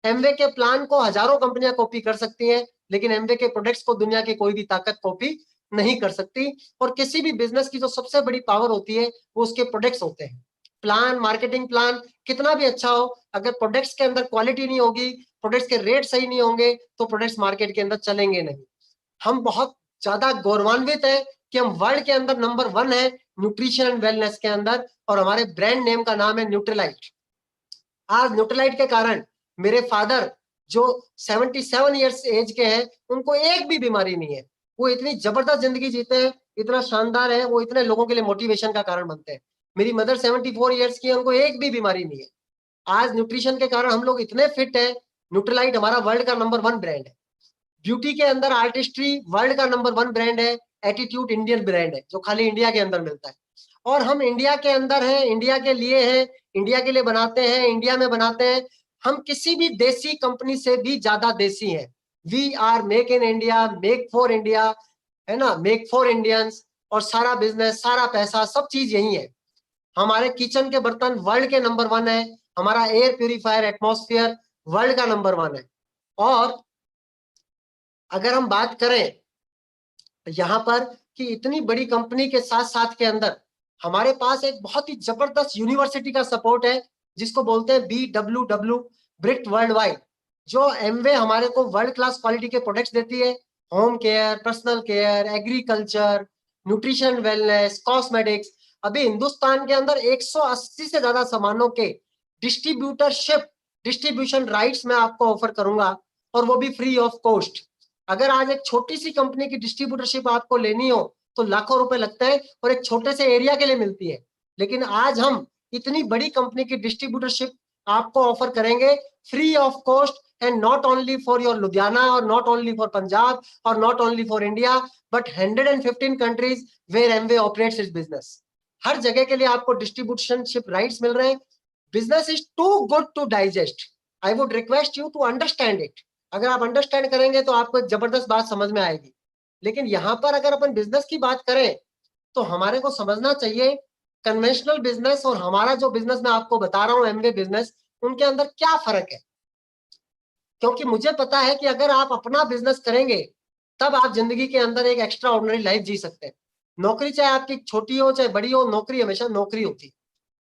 एमवे के प्लान को हजारों कंपनियां कॉपी कर सकती हैं, लेकिन एमवे के प्रोडक्ट्स को दुनिया की कोई भी ताकत कॉपी नहीं कर सकती। और किसी भी बिजनेस की जो सबसे बड़ी पावर होती है वो उसके प्रोडक्ट्स होते हैं। प्लान, मार्केटिंग प्लान कितना भी अच्छा हो, अगर प्रोडक्ट्स के अंदर क्वालिटी नहीं होगी, प्रोडक्ट्स के रेट सही नहीं होंगे, तो प्रोडक्ट्स मार्केट के अंदर चलेंगे नहीं। हम बहुत ज्यादा गौरवान्वित है कि हम वर्ल्ड के अंदर नंबर 1 है न्यूट्रिशन एंड वेलनेस के अंदर, और हमारे ब्रांड नेम का नाम है न्यूट्रीलाइट। आज न्यूट्रीलाइट के कारण मेरे फादर जो 77 ईयर्स एज के हैं, उनको एक भी बीमारी नहीं है। वो इतनी जबरदस्त जिंदगी जीते हैं, इतना शानदार है, वो इतने लोगों के लिए मोटिवेशन का कारण बनते हैं। मेरी मदर 74 ईयर्स की है, उनको एक भी बीमारी नहीं है। आज न्यूट्रिशन के कारण हम लोग इतने फिट है। न्यूट्रीलाइट हमारा वर्ल्ड का नंबर 1 ब्रांड है। ब्यूटी के अंदर आर्टिस्ट्री वर्ल्ड का नंबर 1 ब्रांड है। एटीट्यूड इंडियन ब्रांड है जो खाली इंडिया के अंदर मिलता है। और हम इंडिया के अंदर हैं, इंडिया के लिए हैं, इंडिया के लिए बनाते हैं, इंडिया में बनाते हैं। हम किसी भी देसी कंपनी से भी ज्यादा देसी हैं। We are make in India, make for India, है ना, मेक फॉर इंडियंस। और सारा बिजनेस, सारा पैसा, सब चीज यही है। हमारे किचन के बर्तन वर्ल्ड के नंबर 1 है। हमारा एयर प्यूरिफायर, एटमॉस्फेयर वर्ल्ड का नंबर 1 है। और अगर हम बात करें यहाँ पर कि इतनी बड़ी कंपनी के साथ साथ के अंदर हमारे पास एक बहुत ही जबरदस्त यूनिवर्सिटी का सपोर्ट है, जिसको बोलते हैं BWW, ब्रिक्ट वर्ल्ड वाइड, जो एमवे हमारे को वर्ल्ड क्लास क्वालिटी के प्रोडक्ट्स देती है। Home care, personal care, agriculture, nutrition, wellness, cosmetics. अभी हिंदुस्तान के अंदर 180 से ज्यादा सामानों के डिस्ट्रीब्यूटरशिप, डिस्ट्रीब्यूशन राइट्स मैं आपको ऑफर करूंगा, और वो भी फ्री ऑफ कॉस्ट। अगर आज एक छोटी सी कंपनी की डिस्ट्रीब्यूटरशिप आपको लेनी हो तो लाखों रुपए लगते हैं और एक छोटे से एरिया के लिए मिलती है। लेकिन आज हम इतनी बड़ी कंपनी की डिस्ट्रीब्यूटरशिप आपको ऑफर करेंगे free of cost, and not only for your Ludhiana or not only for Punjab or not only for India but 115 countries where Amway operates its business. हर जगह के लिए आपको डिस्ट्रीब्यूशनशिप राइट्स मिल रहे हैं. Business is too good to digest. I would request you to understand it. अगर आप अंडरस्टैंड करेंगे तो आपको एक जबरदस्त बात समझ में आएगी. लेकिन यहाँ पर अगर अपन बिजनेस की बात करें तो हमारे को समझना चाहिए कन्वेंशनल बिजनेस और हमारा जो बिजनेस मैं आपको बता रहा हूँ एमवे बिजनेस, उनके अंदर क्या फर्क है. क्योंकि मुझे पता है कि अगर आप अपना बिजनेस करेंगे तब आप जिंदगी के अंदर एक एक्स्ट्रा ऑर्डिनरी लाइफ जी सकते हैं. नौकरी चाहे आपकी छोटी हो चाहे बड़ी हो, नौकरी हमेशा नौकरी होती.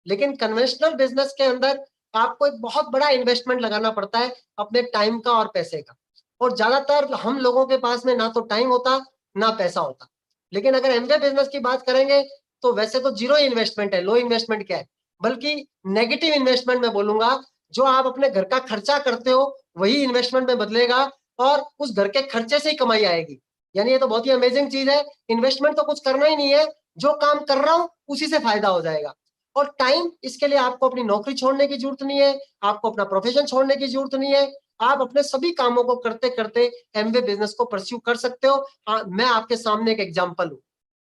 लेकिन कन्वेंशनल बिजनेस के अंदर आपको एक बहुत बड़ा इन्वेस्टमेंट लगाना पड़ता है अपने टाइम का और पैसे का. और ज्यादातर हम लोगों के पास में ना तो टाइम होता ना पैसा होता. लेकिन अगर एमवे बिजनेस की बात करेंगे तो वैसे तो जीरो इन्वेस्टमेंट है. लो इन्वेस्टमेंट क्या है, बल्कि नेगेटिव इन्वेस्टमेंट में बोलूंगा. जो आप अपने घर का खर्चा करते हो वही इन्वेस्टमेंट में बदलेगा और उस घर के खर्चे से ही कमाई आएगी. यानी ये तो बहुत ही अमेजिंग चीज है. इन्वेस्टमेंट तो कुछ करना ही नहीं है, जो काम कर रहा हूं उसी से फायदा हो जाएगा. और टाइम, इसके लिए आपको अपनी नौकरी छोड़ने की जरूरत नहीं है, आपको अपना प्रोफेशन छोड़ने की जरूरत नहीं है. आप अपने सभी कामों को करते करते एमवे बिजनेस को परस्यू कर सकते हो. मैं आपके सामने एक एग्जांपल हूं.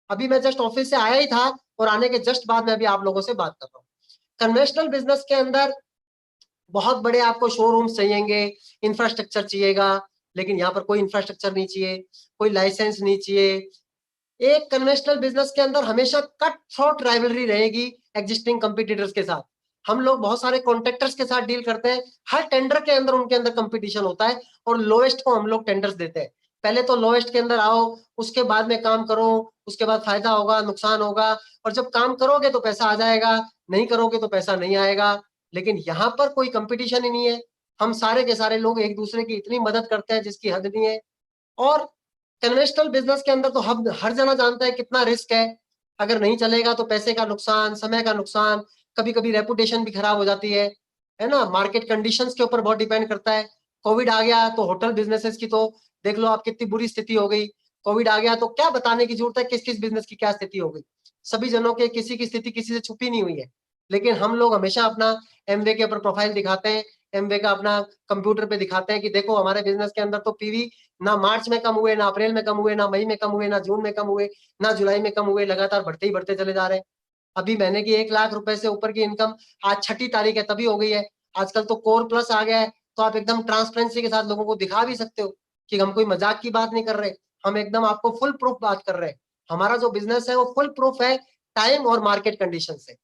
अभी मैं जस्ट ऑफिस से आया ही था और आने के जस्ट बाद में अभी आप लोगों से बात कर रहा हूँ. कन्वेंशनल बिजनेस के अंदर बहुत बड़े आपको शोरूम्स चाहिएंगे, इंफ्रास्ट्रक्चर चाहिएगा. लेकिन यहाँ पर कोई इंफ्रास्ट्रक्चर नहीं चाहिए, कोई लाइसेंस नहीं चाहिए. एक कन्वेंशनल बिजनेस के अंदर हमेशा कट थ्रोट राइवलरी रहेगी एग्जिस्टिंग कंपटीटर्स के साथ. हम लोग बहुत सारे कॉन्ट्रैक्टर्स के साथ डील करते हैं. हर टेंडर के अंदर उनके अंदर कंपटीशन होता है और लोएस्ट को हम लोग टेंडर्स देते हैं. पहले तो लोएस्ट के अंदर आओ, उसके बाद में काम करो, उसके बाद फायदा होगा नुकसान होगा. और जब काम करोगे तो पैसा आ जाएगा, नहीं करोगे तो पैसा नहीं आएगा. लेकिन यहाँ पर कोई कंपटीशन ही नहीं है. हम सारे के सारे लोग एक दूसरे की इतनी मदद करते हैं जिसकी हद नहीं है. और कन्वेंशनल बिजनेस के अंदर तो हम हर जना जानता है कितना रिस्क है. अगर नहीं चलेगा तो पैसे का नुकसान, समय का नुकसान, कभी कभी रेपुटेशन भी खराब हो जाती है ना. मार्केट कंडीशंस के ऊपर बहुत डिपेंड करता है. कोविड आ गया तो होटल बिजनेसेस की तो देख लो आप कितनी बुरी स्थिति हो गई. कोविड आ गया तो क्या बताने की जरूरत है किस किस बिजनेस की क्या स्थिति हो गई. सभी जनों के किसी की स्थिति किसी से छुपी नहीं हुई है. लेकिन हम लोग हमेशा अपना एमवे के ऊपर प्रोफाइल दिखाते हैं, एमवे का अपना कंप्यूटर पे दिखाते हैं कि देखो हमारे बिजनेस के अंदर तो पीवी ना मार्च में कम हुए, ना अप्रैल में कम हुए, ना मई में कम हुए, ना जून में कम हुए, ना जुलाई में कम हुए. लगातार बढ़ते ही बढ़ते चले जा रहे हैं. अभी महीने की 1 लाख रुपए से ऊपर की इनकम आज 6ठी तारीख है तभी हो गई है. आजकल तो कोर प्लस आ गया है तो आप एकदम ट्रांसपेरेंसी के साथ लोगों को दिखा भी सकते हो कि हम कोई मजाक की बात नहीं कर रहे, हम एकदम आपको फुल प्रूफ बात कर रहे हैं. हमारा जो बिजनेस है वो फुल प्रूफ है टाइम और मार्केट कंडीशन से.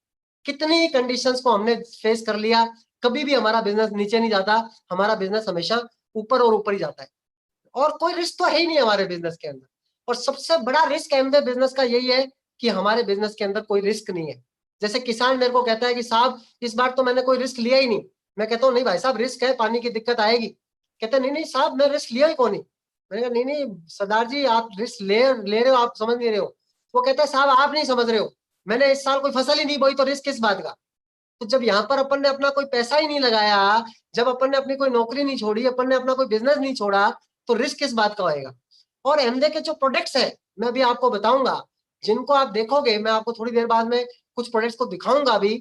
कितनी ही कंडीशंस को हमने फेस कर लिया, कभी भी हमारा बिजनेस नीचे नहीं जाता. हमारा बिजनेस हमेशा ऊपर और ऊपर ही जाता है. और कोई रिस्क तो है ही नहीं हमारे बिजनेस के अंदर. और सबसे बड़ा रिस्क एमवे बिजनेस का यही है कि हमारे बिजनेस के अंदर कोई रिस्क नहीं है. जैसे किसान मेरे को कहता है कि साहब इस बार तो मैंने कोई रिस्क लिया ही नहीं. मैं कहता हूँ नहीं भाई साहब रिस्क है, पानी की दिक्कत आएगी. कहते नहीं नहीं साहब मैं रिस्क लिया ही कौन नहीं. मैंने कहा नहीं नहीं सरदार जी आप रिस्क ले रहे हो, आप समझ नहीं रहे हो. वो कहता है साहब आप नहीं समझ रहे हो, मैंने इस साल कोई फसल ही नहीं बोई तो रिस्क किस बात का. तो जब यहाँ पर अपन ने अपना कोई पैसा ही नहीं लगाया, जब अपन ने अपनी कोई नौकरी नहीं छोड़ी, अपन ने अपना कोई बिजनेस नहीं छोड़ा, तो रिस्क किस बात का होएगा. और एमवे के जो प्रोडक्ट्स है मैं अभी आपको बताऊंगा, जिनको आप देखोगे, मैं आपको थोड़ी देर बाद में कुछ प्रोडक्ट्स को दिखाऊंगा अभी,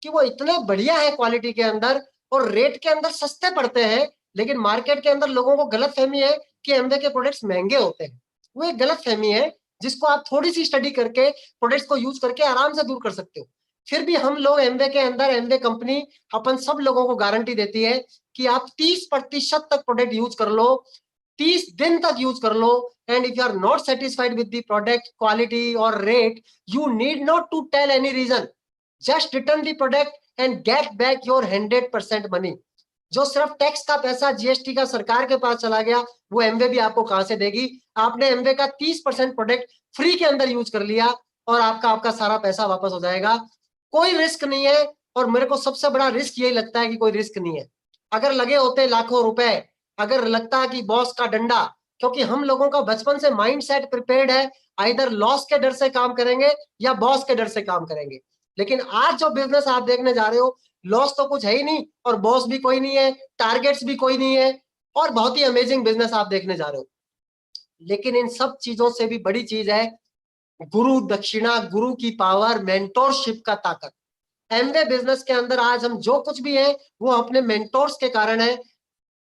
कि वो इतने बढ़िया है क्वालिटी के अंदर और रेट के अंदर सस्ते पड़ते हैं. लेकिन मार्केट के अंदर लोगों को गलत फहमी है कि एमवे के प्रोडक्ट्स महंगे होते हैं. वो एक गलत फहमी है जिसको आप थोड़ी सी स्टडी करके प्रोडक्ट्स को यूज करके आराम से दूर कर सकते हो. फिर भी हम लोग एमवे के अंदर, एमवे कंपनी अपन सब लोगों को गारंटी देती है कि आप 30% तक प्रोडक्ट यूज कर लो, 30 दिन तक यूज कर लो. And if you are not satisfied with the product quality और rate, you need not to tell any reason, just return the product and get back your 100% money. जो सिर्फ टैक्स का पैसा जीएसटी का सरकार के पास चला गया वो एमवे भी आपको कहां से देगी. आपने एमवे का 30% प्रोडक्ट फ्री के अंदर यूज कर लिया और आपका सारा पैसा वापस हो जाएगा. कोई रिस्क नहीं है. और मेरे को सबसे बड़ा रिस्क यही लगता है कि कोई रिस्क नहीं है. अगर लगे होते लाखों रुपए, अगर लगता है कि बॉस का डंडा, क्योंकि हम लोगों का बचपन से माइंड सेट प्रिपेयर्ड है, आइदर लॉस के डर से काम करेंगे या बॉस के डर से काम करेंगे. लेकिन आज जो बिजनेस आप देखने जा रहे हो, लॉस तो कुछ है ही नहीं और बॉस भी कोई नहीं है, टारगेट्स भी कोई नहीं है और बहुत ही अमेजिंग बिजनेस आप देखने जा रहे हो. लेकिन इन सब चीजों से भी बड़ी चीज है गुरु दक्षिणा, गुरु की पावर, मेंटोरशिप का ताकत. एमवे बिजनेस के अंदर आज हम जो कुछ भी है वो अपने मेंटोर्स के कारण है.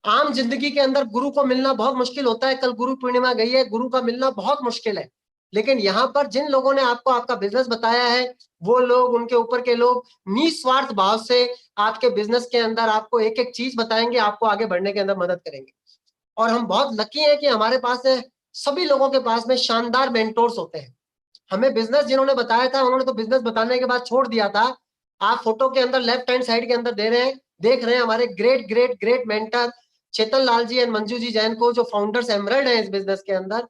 आम जिंदगी के अंदर गुरु को मिलना बहुत मुश्किल होता है। कल गुरु पूर्णिमा गई है, गुरु का मिलना बहुत मुश्किल है। लेकिन यहाँ पर जिन लोगों ने आपको आपका बिजनेस बताया है, वो लोग, उनके ऊपर के लोग निस्वार्थ भाव से आपके बिजनेस के अंदर आपको एक एक चीज बताएंगे, आपको आगे बढ़ने के अंदर मदद करेंगे। और हम बहुत लकी हैं कि हमारे पास है, सभी लोगों के पास में शानदार मेंटोर्स होते हैं। हमें बिजनेस जिन्होंने बताया था, उन्होंने तो बिजनेस बताने के बाद छोड़ दिया था। आप फोटो के अंदर लेफ्ट हैंड साइड के अंदर देख रहे हैं हमारे great great great mentor Chetan Lal ji and Manju ji Jain को, जो फाउंडर्स एमरल्ड हैं इस बिजनेस के अंदर,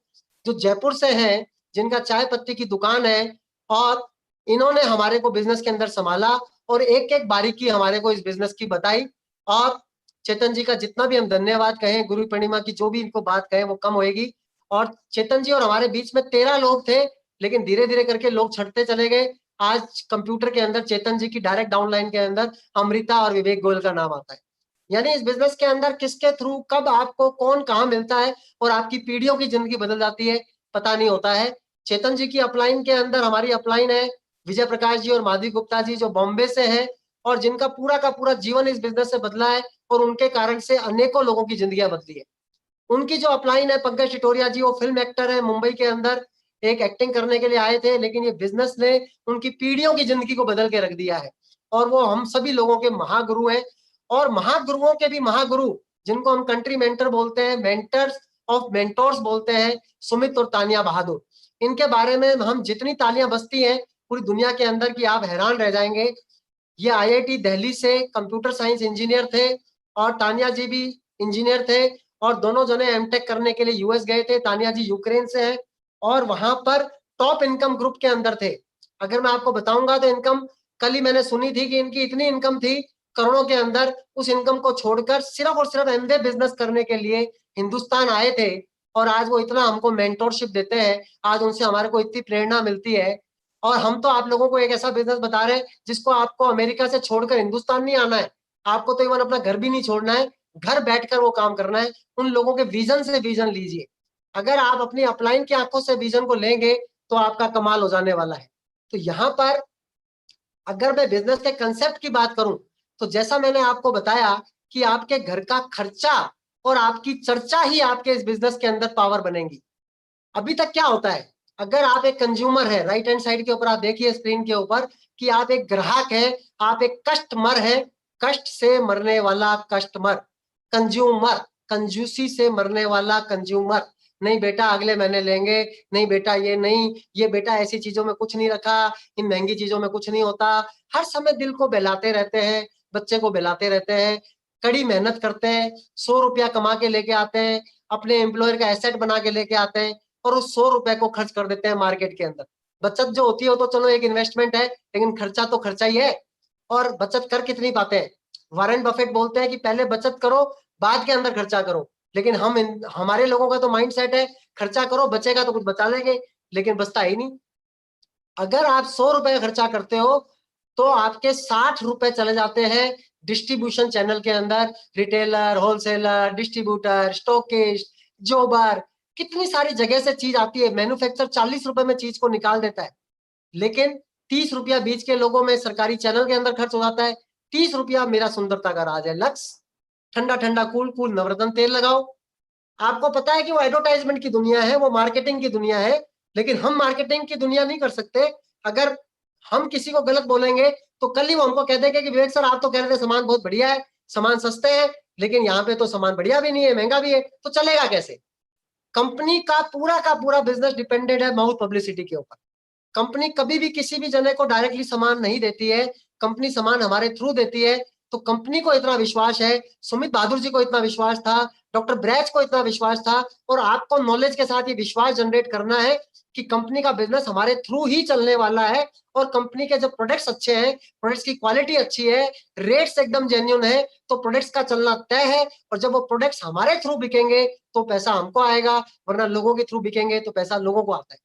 जो जयपुर से हैं, जिनका चाय पत्ती की दुकान है। और इन्होंने हमारे को बिजनेस के अंदर संभाला और एक एक बारीकी हमारे को इस बिजनेस की बताई। और चेतन जी का जितना भी हम धन्यवाद कहें, गुरु पूर्णिमा की जो भी इनको बात कहें वो कम होगी। और चेतन जी और हमारे बीच में 13 लोग थे, लेकिन धीरे धीरे करके लोग छटते चले गए। आज कंप्यूटर के अंदर चेतन जी की डायरेक्ट डाउनलाइन के अंदर अमृता और विवेक गोयल का नाम आता है। यानी इस बिजनेस के अंदर किसके थ्रू कब आपको कौन कहाँ मिलता है और आपकी पीढ़ियों की जिंदगी बदल जाती है, पता नहीं होता है। चेतन जी की अपलाइन के अंदर हमारी अपलाइन है विजय प्रकाश जी और माधवी गुप्ता जी, जो बॉम्बे से है और जिनका पूरा का पूरा जीवन इस बिजनेस से बदला है और उनके कारण से अनेकों लोगों की जिंदगियां बदली है। उनकी जो अपलाइन है पंकज टिटोरिया जी, वो फिल्म एक्टर है, मुंबई के अंदर एक एक्टिंग करने के लिए आए थे, लेकिन ये बिजनेस ने उनकी पीढ़ियों की जिंदगी को बदल के रख दिया है। और वो हम सभी लोगों के महागुरु हैं। और महागुरुओं के भी महागुरु, जिनको हम कंट्री मेंटर बोलते हैं, मेंटर्स ऑफ मेंटोर्स बोलते हैं, सुमित और तानिया बहादुर, इनके बारे में हम जितनी तालियां बजती हैं पूरी दुनिया के अंदर की, आप हैरान रह जाएंगे। ये आईआईटी दिल्ली से कंप्यूटर साइंस इंजीनियर थे और तानिया जी भी इंजीनियर थे, और दोनों जने एमटेक करने के लिए यूएस गए थे। तानिया जी यूक्रेन से हैं और वहां पर टॉप इनकम ग्रुप के अंदर थे। अगर मैं आपको बताऊंगा तो इनकम कल ही मैंने सुनी थी कि इनकी इतनी इनकम थी करोड़ों के अंदर। उस इनकम को छोड़कर सिर्फ और सिर्फ एमवे बिजनेस करने के लिए हिंदुस्तान आए थे। और आज वो इतना हमको मेंटोरशिप देते हैं, आज उनसे हमारे को इतनी प्रेरणा मिलती है। और हम तो आप लोगों को एक ऐसा बिजनेस बता रहे हैं जिसको आपको अमेरिका से छोड़कर हिंदुस्तान नहीं आना है, आपको तो इवन अपना घर भी नहीं छोड़ना है, घर बैठकर वो काम करना है। उन लोगों के विजन से विजन लीजिए। अगर आप अपनी अपलाइन की आंखों से विजन को लेंगे तो आपका कमाल हो जाने वाला है। तो यहाँ पर अगर मैं बिजनेस के कंसेप्ट की बात करूं, तो जैसा मैंने आपको बताया कि आपके घर का खर्चा और आपकी चर्चा ही आपके इस बिजनेस के अंदर पावर बनेंगी। अभी तक क्या होता है, अगर आप एक कंज्यूमर है, राइट हैंड साइड के ऊपर आप देखिए स्क्रीन के ऊपर कि आप एक ग्राहक है, आप एक कस्टमर है, कष्ट से मरने वाला कस्टमर, कंज्यूमर, कंजूसी से मरने वाला कंज्यूमर। नहीं बेटा अगले महीने लेंगे, नहीं बेटा ये नहीं, ये बेटा ऐसी चीजों में कुछ नहीं रखा, इन महंगी चीजों में कुछ नहीं होता। हर समय दिल को बहलाते रहते हैं, बच्चे को बहलाते रहते हैं, कड़ी मेहनत करते हैं, 100 रुपया कमा के लेके आते हैं, अपने एम्प्लॉयर का एसेट बना के लेके आते हैं और उस 100 रुपए को खर्च कर देते हैं मार्केट के अंदर। बचत जो होती है वो तो चलो एक इन्वेस्टमेंट है, लेकिन खर्चा तो खर्चा ही है। और बचत कर कितनी पाते हैं, वारेन बफेट बोलते हैं कि पहले बचत करो बाद के अंदर खर्चा करो। लेकिन हमारे लोगों का तो माइंड सेट है खर्चा करो, बचेगा तो कुछ बचा लेंगे, लेकिन बचता ही नहीं। अगर आप 100 रुपए खर्चा करते हो तो आपके 60 रुपए चले जाते हैं डिस्ट्रीब्यूशन चैनल के अंदर, रिटेलर, होलसेलर, डिस्ट्रीब्यूटर, स्टॉकिस्ट, जोबर, कितनी सारी जगह से चीज आती है। मैन्युफैक्चर 40 रुपए में चीज को निकाल देता है, लेकिन 30 रुपया बीच के लोगों में सरकारी चैनल के अंदर खर्च हो जाता है। 30 रुपया मेरा सुंदरता का राज है, लक्स, ठंडा ठंडा कूल कूल नवरत्न तेल लगाओ। आपको पता है कि वो एडवर्टाइजमेंट की दुनिया है, वो मार्केटिंग की दुनिया है, लेकिन हम मार्केटिंग की दुनिया नहीं कर सकते। अगर हम किसी को गलत बोलेंगे तो कल ही वो हमको कह देंगे कि विवेक सर आप तो कह रहे थे सामान बहुत बढ़िया है, सामान सस्ते हैं, लेकिन यहाँ पे तो सामान बढ़िया भी नहीं है, महंगा भी है, तो चलेगा कैसे। कंपनी का पूरा बिजनेस डिपेंडेंट है माउथ पब्लिसिटी के ऊपर। कंपनी कभी भी किसी भी जने को डायरेक्टली सामान नहीं देती है, कंपनी सामान हमारे थ्रू देती है। तो कंपनी को इतना विश्वास है, सुमित बहादुर जी को इतना विश्वास था, डॉक्टर ब्रैच को इतना विश्वास था, और आपको नॉलेज के साथ ये विश्वास जनरेट करना है कि कंपनी का बिजनेस हमारे थ्रू ही चलने वाला है। और कंपनी के जब प्रोडक्ट्स अच्छे हैं, प्रोडक्ट्स की क्वालिटी अच्छी है, रेट्स एकदम जेन्युइन है, तो प्रोडक्ट्स का चलना तय है। और जब वो प्रोडक्ट्स हमारे थ्रू बिकेंगे तो पैसा हमको आएगा, वरना लोगों के थ्रू बिकेंगे तो पैसा लोगों को आता है।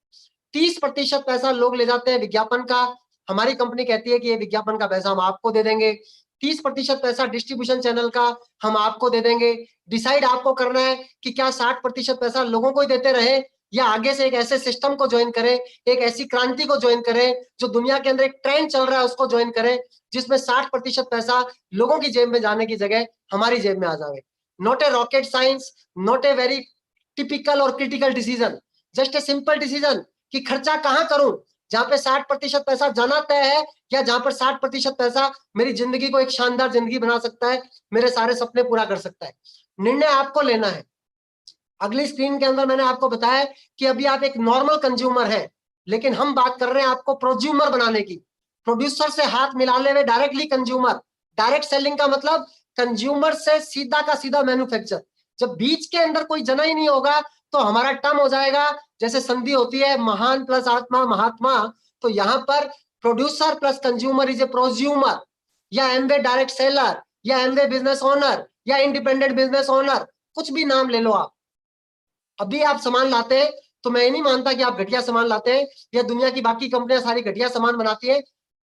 30% पैसा लोग ले जाते हैं विज्ञापन का, हमारी कंपनी कहती है कि ये विज्ञापन का पैसा हम आपको दे देंगे। 30% पैसा डिस्ट्रीब्यूशन चैनल का हम आपको दे देंगे। डिसाइड आपको करना है कि क्या 60% पैसा लोगों को ही देते रहे, या आगे से एक ऐसे सिस्टम को ज्वाइन करें, एक ऐसी क्रांति को ज्वाइन करें जो दुनिया के अंदर एक ट्रेंड चल रहा है उसको ज्वाइन करें, जिसमें 60% पैसा लोगों की जेब में जाने की जगह हमारी जेब में आ जाए। not a rocket science, not a very typical or critical decision, just a simple decision कि खर्चा कहाँ करूं, जहां पे 60% पैसा जाना तय है या जहां पर 60% पैसा मेरी जिंदगी को एक शानदार जिंदगी बना सकता है, मेरे सारे सपने पूरा कर सकता है। निर्णय आपको लेना है। अगली स्क्रीन के अंदर मैंने आपको बताया कि अभी आप एक नॉर्मल कंज्यूमर हैं, लेकिन हम बात कर रहे हैं आपको प्रोज्यूमर बनाने की, प्रोड्यूसर से हाथ मिलाने में डायरेक्टली कंज्यूमर। डायरेक्ट सेलिंग का मतलब कंज्यूमर से सीधा का सीधा मैन्युफैक्चर। जब बीच के अंदर कोई जना ही नहीं होगा तो हमारा टर्म हो जाएगा, जैसे संधि होती है महान प्लस आत्मा महात्मा, तो यहाँ पर producer plus consumer is a prosumer, या एमवे डायरेक्ट सेलर, या एमवे बिजनेस ओनर, या इंडिपेंडेंट बिजनेस ओनर, कुछ भी नाम ले लो आप। अभी आप सामान लाते हैं तो मैं नहीं मानता कि आप घटिया सामान लाते हैं या दुनिया की बाकी कंपनियां सारी घटिया सामान बनाती है।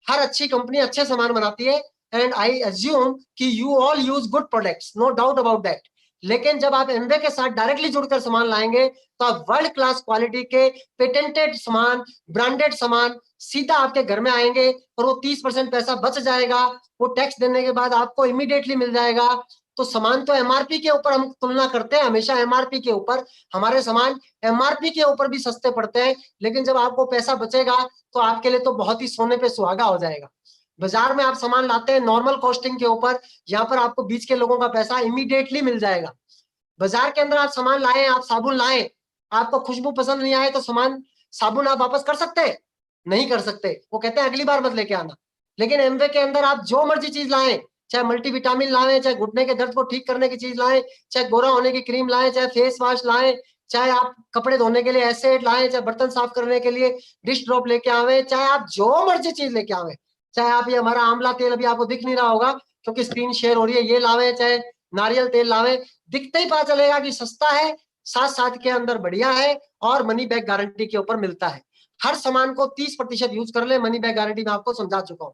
हर अच्छी कंपनी अच्छे सामान बनाती है, एंड आई अज्यूम कि you all use good products, no doubt about that. लेकिन जब आप एमवे के साथ डायरेक्टली जुड़कर सामान लाएंगे तो आप वर्ल्ड क्लास क्वालिटी के पेटेंटेड सामान, ब्रांडेड सामान सीधा आपके घर में आएंगे, और वो 30% पैसा बच जाएगा, वो टैक्स देने के बाद आपको इमीडिएटली मिल जाएगा। तो सामान तो एमआरपी के ऊपर हम तुलना करते हैं हमेशा, एमआरपी के ऊपर हमारे सामान एमआरपी के ऊपर भी सस्ते पड़ते हैं, लेकिन जब आपको पैसा बचेगा तो आपके लिए तो बहुत ही सोने पे सुहागा हो जाएगा। बाजार में आप सामान लाते हैं नॉर्मल कॉस्टिंग के ऊपर, यहाँ पर आपको बीच के लोगों का पैसा इमीडिएटली मिल जाएगा। बाजार के अंदर आप सामान लाए, आप साबुन लाए, आपको खुशबू पसंद नहीं आए तो साबुन आप वापस कर सकते हैं? नहीं कर सकते, वो कहते हैं अगली बार मत लेके आना। लेकिन एमवे के अंदर आप जो मर्जी चीज लाएं, चाहे मल्टीविटामिन लाएं, चाहे घुटने के दर्द को ठीक करने की चीज लाएं, चाहे गोरा होने की क्रीम लाएं, चाहे फेस वॉश लाएं, चाहे आप कपड़े धोने के लिए एसिड लाएं, चाहे बर्तन साफ करने के लिए डिश ड्रॉप लेके आवे, चाहे आप जो मर्जी चीज लेके आवे, चाहे आप ये हमारा आंवला तेल अभी आपको दिख नहीं रहा होगा क्योंकि स्क्रीन शेयर हो रही है, ये लावे, चाहे नारियल तेल लावे, दिखते ही पता चलेगा कि सस्ता है, साथ साथ के अंदर बढ़िया है और मनी बैक गारंटी के ऊपर मिलता है। हर सामान को 30% यूज कर ले, मनी बैक गारंटी में आपको समझा चुका हूँ।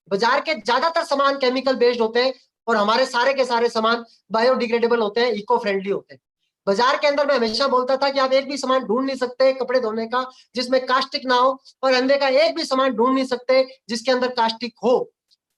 बाजार के ज्यादातर सामान केमिकल बेस्ड होते हैं और हमारे सारे के सारे सामान बायोडिग्रेडेबल होते हैं, इको फ्रेंडली होते हैं। बाजार के अंदर मैं हमेशा बोलता था कि आप एक भी सामान ढूंढ नहीं सकते कपड़े धोने का जिसमें कास्टिक ना हो, और एमवे का एक भी सामान ढूंढ नहीं सकते जिसके अंदर कास्टिक हो।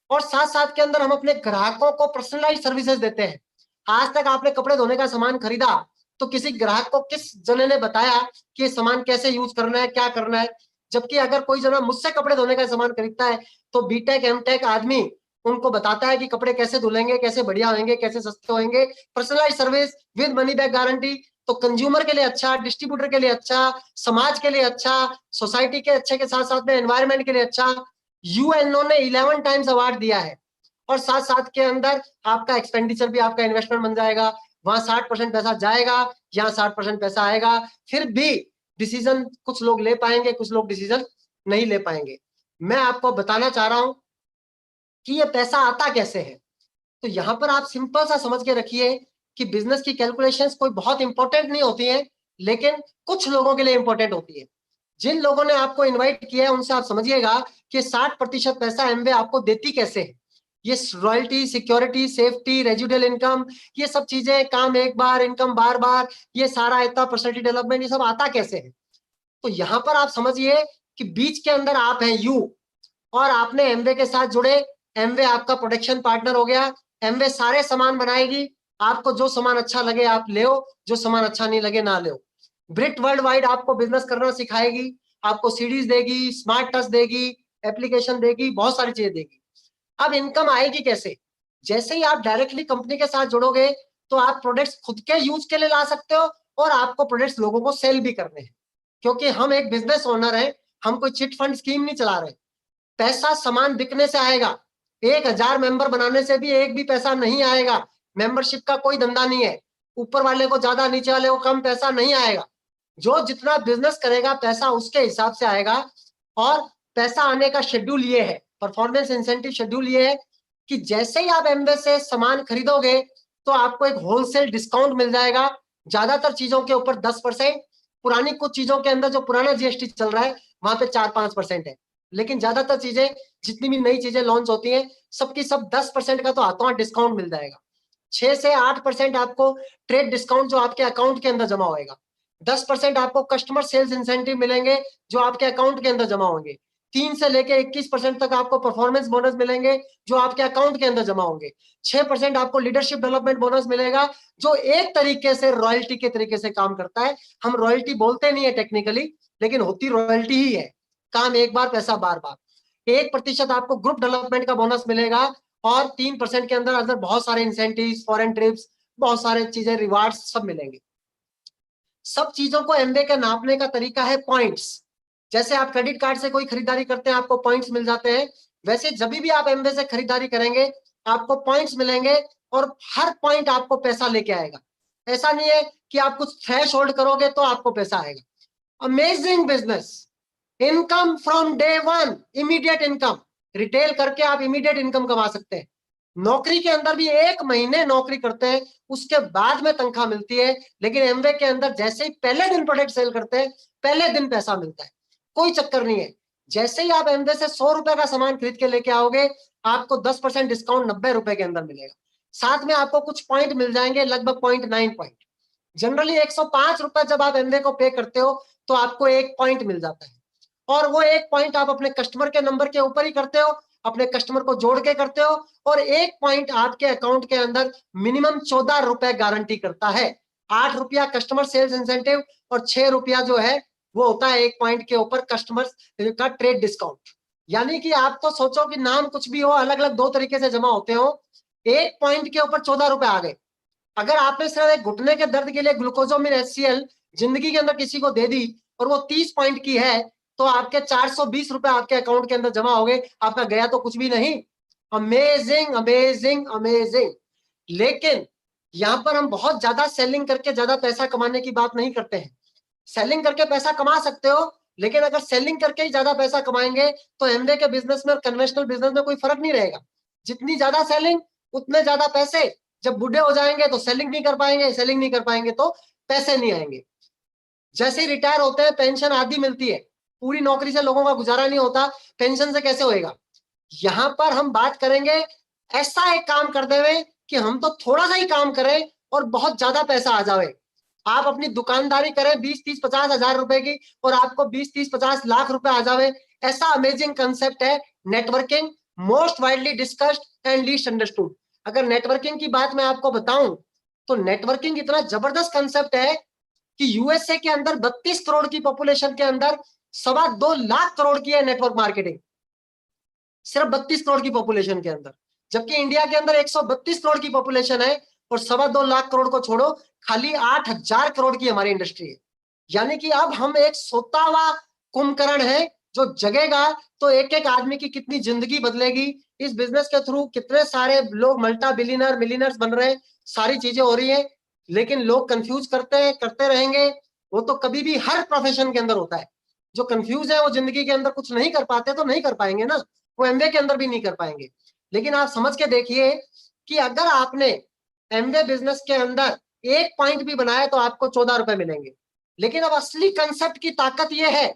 और साथ साथ के अंदर हम अपने ग्राहकों को पर्सनलाइज्ड सर्विसेज देते हैं। आज तक आपने कपड़े धोने का सामान खरीदा तो किसी ग्राहक को किस जने ने बताया कि ये सामान कैसे यूज करना है, क्या करना है? जबकि अगर कोई जना मुझसे कपड़े धोने का सामान खरीदता है तो बीटेक एमटेक आदमी उनको बताता है कि कपड़े कैसे धुलेंगे, कैसे बढ़िया होंगे, कैसे सस्ते होंगे। Personalised service with money back guarantee, तो कंज्यूमर के लिए अच्छा, डिस्ट्रीब्यूटर के लिए अच्छा, समाज के लिए अच्छा, सोसाइटी के अच्छे के साथ साथ में एनवायरमेंट के लिए अच्छा। यूएनओ ने 11 टाइम्स अवार्ड दिया है, और साथ साथ के अंदर आपका एक्सपेंडिचर भी आपका इन्वेस्टमेंट बन जाएगा। वहां 60% पैसा जाएगा, यहाँ 60% पैसा आएगा, फिर भी डिसीजन कुछ लोग ले पाएंगे, कुछ लोग डिसीजन नहीं ले पाएंगे। मैं आपको बताना चाह रहा हूं कि ये पैसा आता कैसे है। तो यहाँ पर आप सिंपल सा समझ के रखिए कि बिजनेस की कैलकुलेशंस कोई बहुत इंपॉर्टेंट नहीं होती है, लेकिन कुछ लोगों के लिए इंपॉर्टेंट होती है। जिन लोगों ने आपको इन्वाइट किया है उनसे आप समझिएगा कि 60% पैसा एमवे आपको देती कैसे है। ये royalty, security, safety, residual income, ये सब चीजें, काम एक बार, इनकम बार बार, ये सारा इतना पर्सनैलिटी डेवलपमेंट, ये सब आता कैसे है। तो यहाँ पर आप समझिए कि बीच के अंदर आप हैं यू, और आपने एमवे के साथ जुड़े, एमवे आपका प्रोडक्शन पार्टनर हो गया। एमवे सारे सामान बनाएगी, आपको जो सामान अच्छा लगे आप ले, जो सामान अच्छा नहीं लगे ना ले। ब्रिट वर्ल्ड वाइड आपको बिजनेस करना सिखाएगी, आपको सीडीज देगी, स्मार्ट टच देगी, एप्लीकेशन देगी, बहुत सारी चीजें देगी। अब इनकम आएगी कैसे? जैसे ही आप डायरेक्टली कंपनी के साथ जुड़ोगे तो आप प्रोडक्ट्स खुद के यूज के लिए ला सकते हो, और आपको प्रोडक्ट्स लोगों को सेल भी करने हैं, क्योंकि हम एक बिजनेस ओनर हैं, हम कोई चिट फंड स्कीम नहीं चला रहे। पैसा सामान बिकने से आएगा, 1000 मेंबर बनाने से भी एक भी पैसा नहीं आएगा। मेंबरशिप का कोई धंधा नहीं है, ऊपर वाले को ज्यादा, नीचे वाले को कम पैसा नहीं आएगा। जो जितना बिजनेस करेगा पैसा उसके हिसाब से आएगा, और पैसा आने का शेड्यूल ये है, परफॉर्मेंस इंसेंटिव शेड्यूल ये है कि जैसे ही आप एमवे से सामान खरीदोगे तो आपको एक होलसेल डिस्काउंट मिल जाएगा। ज्यादातर चीजों के ऊपर 10%, पुरानी कुछ चीजों के अंदर जो पुराना जीएसटी चल रहा है वहां पे 4-5% है, लेकिन ज्यादातर चीजें, जितनी भी नई चीजें लॉन्च होती हैं सबकी सब 10% का तो हाथों हाथ डिस्काउंट मिल जाएगा। 6 से 8% आपको ट्रेड डिस्काउंट जो आपके अकाउंट के अंदर जमा होएगा, 10% आपको कस्टमर सेल्स इंसेंटिव मिलेंगे जो आपके अकाउंट के अंदर जमा होंगे, 3 से लेके 21% तक आपको परफॉर्मेंस बोनस मिलेंगे जो आपके अकाउंट के अंदर जमा होंगे। 6% आपको लीडरशिप डेवलपमेंट बोनस मिलेगा जो एक तरीके से रॉयल्टी के तरीके से काम करता है। हम रॉयल्टी बोलते नहीं है टेक्निकली, लेकिन होती रॉयल्टी ही है। काम एक बार, पैसा बार बार। 1% आपको ग्रुप डेवलपमेंट का बोनस मिलेगा और 3% के अंदर अंदर बहुत सारे इंसेंटिव, फॉरेन ट्रिप्स, बहुत सारे चीजें, रिवार्ड सब मिलेंगे। सब चीजों को एमवे का नापने का तरीका है पॉइंट्स। जैसे आप क्रेडिट कार्ड से कोई खरीदारी करते हैं आपको पॉइंट्स मिल जाते हैं, वैसे जब भी आप एमवे से खरीदारी करेंगे आपको पॉइंट्स मिलेंगे और हर पॉइंट आपको पैसा लेके आएगा। ऐसा नहीं है कि आप कुछ थ्रेश होल्ड करोगे तो आपको पैसा आएगा। Amazing business, income from day one, immediate income. Retail करके आप इमीडिएट इनकम कमा सकते हैं। नौकरी के अंदर भी 1 महीने नौकरी करते हैं उसके बाद में तनख्वाह मिलती है, लेकिन एमवे के अंदर जैसे ही पहले दिन प्रोडक्ट सेल करते हैं पहले दिन पैसा मिलता है। कोई चक्कर नहीं है। जैसे ही आप एमवे से 100 रुपए का सामान खरीद के लेके आओगे आपको 10% डिस्काउंट 90 रुपए के अंदर मिलेगा। साथ में आपको कुछ पॉइंट मिल जाएंगे, लगभग 0.9 पॉइंट। जनरली 105 रुपए जब आप एमवे को पे करते हो तो आपको 1 पॉइंट मिल जाता है और वो 1 पॉइंट आप अपने कस्टमर के नंबर के ऊपर ही करते हो, अपने कस्टमर को जोड़ के करते हो और 1 पॉइंट आपके अकाउंट के अंदर मिनिमम 14 रुपए गारंटी करता है। 8 रुपया कस्टमर सेल्स इंसेंटिव और 6 रुपया जो है वो होता है 1 पॉइंट के ऊपर कस्टमर का ट्रेड डिस्काउंट। यानी कि आप तो सोचो कि नाम कुछ भी हो, अलग अलग 2 तरीके से जमा होते हो, 1 पॉइंट के ऊपर 14 रुपए आ गए। अगर आपने सिर्फ एक घुटने के दर्द के लिए ग्लूकोजोमिन HCl जिंदगी के अंदर किसी को दे दी और वो 30 पॉइंट की है तो आपके 420 रुपए आपके अकाउंट के अंदर जमा हो गए। आपका गया तो कुछ भी नहीं। Amazing amazing amazing. लेकिन यहां पर हम बहुत ज्यादा सेलिंग करके ज्यादा पैसा कमाने की बात नहीं करते हैं। सेलिंग करके पैसा कमा सकते हो, लेकिन अगर सेलिंग करके ही ज्यादा पैसा कमाएंगे तो एमवे के बिजनेस में और कन्वेंशनल बिजनेस में कोई फर्क नहीं रहेगा। जितनी ज्यादा सेलिंग उतने ज्यादा पैसे। जब बूढ़े हो जाएंगे तो सेलिंग नहीं कर पाएंगे, सेलिंग नहीं कर पाएंगे तो पैसे नहीं आएंगे। जैसे ही रिटायर होते हैं पेंशन आधी मिलती है, पूरी नौकरी से लोगों का गुजारा नहीं होता, पेंशन से कैसे होएगा। यहां पर हम बात करेंगे ऐसा एक काम कर देवे कि हम तो थोड़ा सा ही काम करें और बहुत ज्यादा पैसा आ जाए। आप अपनी दुकानदारी करें 20-30-50 हजार रुपए की और आपको 20-30-50 लाख रुपए आ जावे। ऐसा अमेजिंग कंसेप्ट है networking, most widely discussed and least understood. अगर नेटवर्किंग की बात मैं आपको बताऊं तो नेटवर्किंग इतना जबरदस्त कंसेप्ट है कि यूएसए के अंदर 32 करोड़ की पॉपुलेशन के अंदर 2.25 लाख करोड़ की है नेटवर्क मार्केटिंग, सिर्फ 32 करोड़ की पॉपुलेशन के अंदर। जबकि इंडिया के अंदर 132 करोड़ की पॉपुलेशन है और 2.25 लाख करोड़ को छोड़ो खाली 8,000 करोड़ की हमारी इंडस्ट्री है। यानी कि अब हम एक सोता हुआ कुंभकर्ण है जो जगेगा तो एक एक आदमी की कितनी जिंदगी बदलेगी। इस बिजनेस के थ्रू कितने सारे लोग मल्टा बिलियनर मिलियनर्स बन रहे हैं, सारी चीजें हो रही है। लेकिन लोग कंफ्यूज करते हैं, करते रहेंगे। वो तो कभी भी हर प्रोफेशन के अंदर होता है। जो कंफ्यूज है वो जिंदगी के अंदर कुछ नहीं कर पाते तो नहीं कर पाएंगे ना, वो एमवे के अंदर भी नहीं कर पाएंगे। लेकिन आप समझ के देखिए कि अगर आपने एमवे बिजनेस के अंदर 1 पॉइंट भी बनाया तो आपको 14 रुपए मिलेंगे। लेकिन अब असली कंसेप्ट की ताकत यह है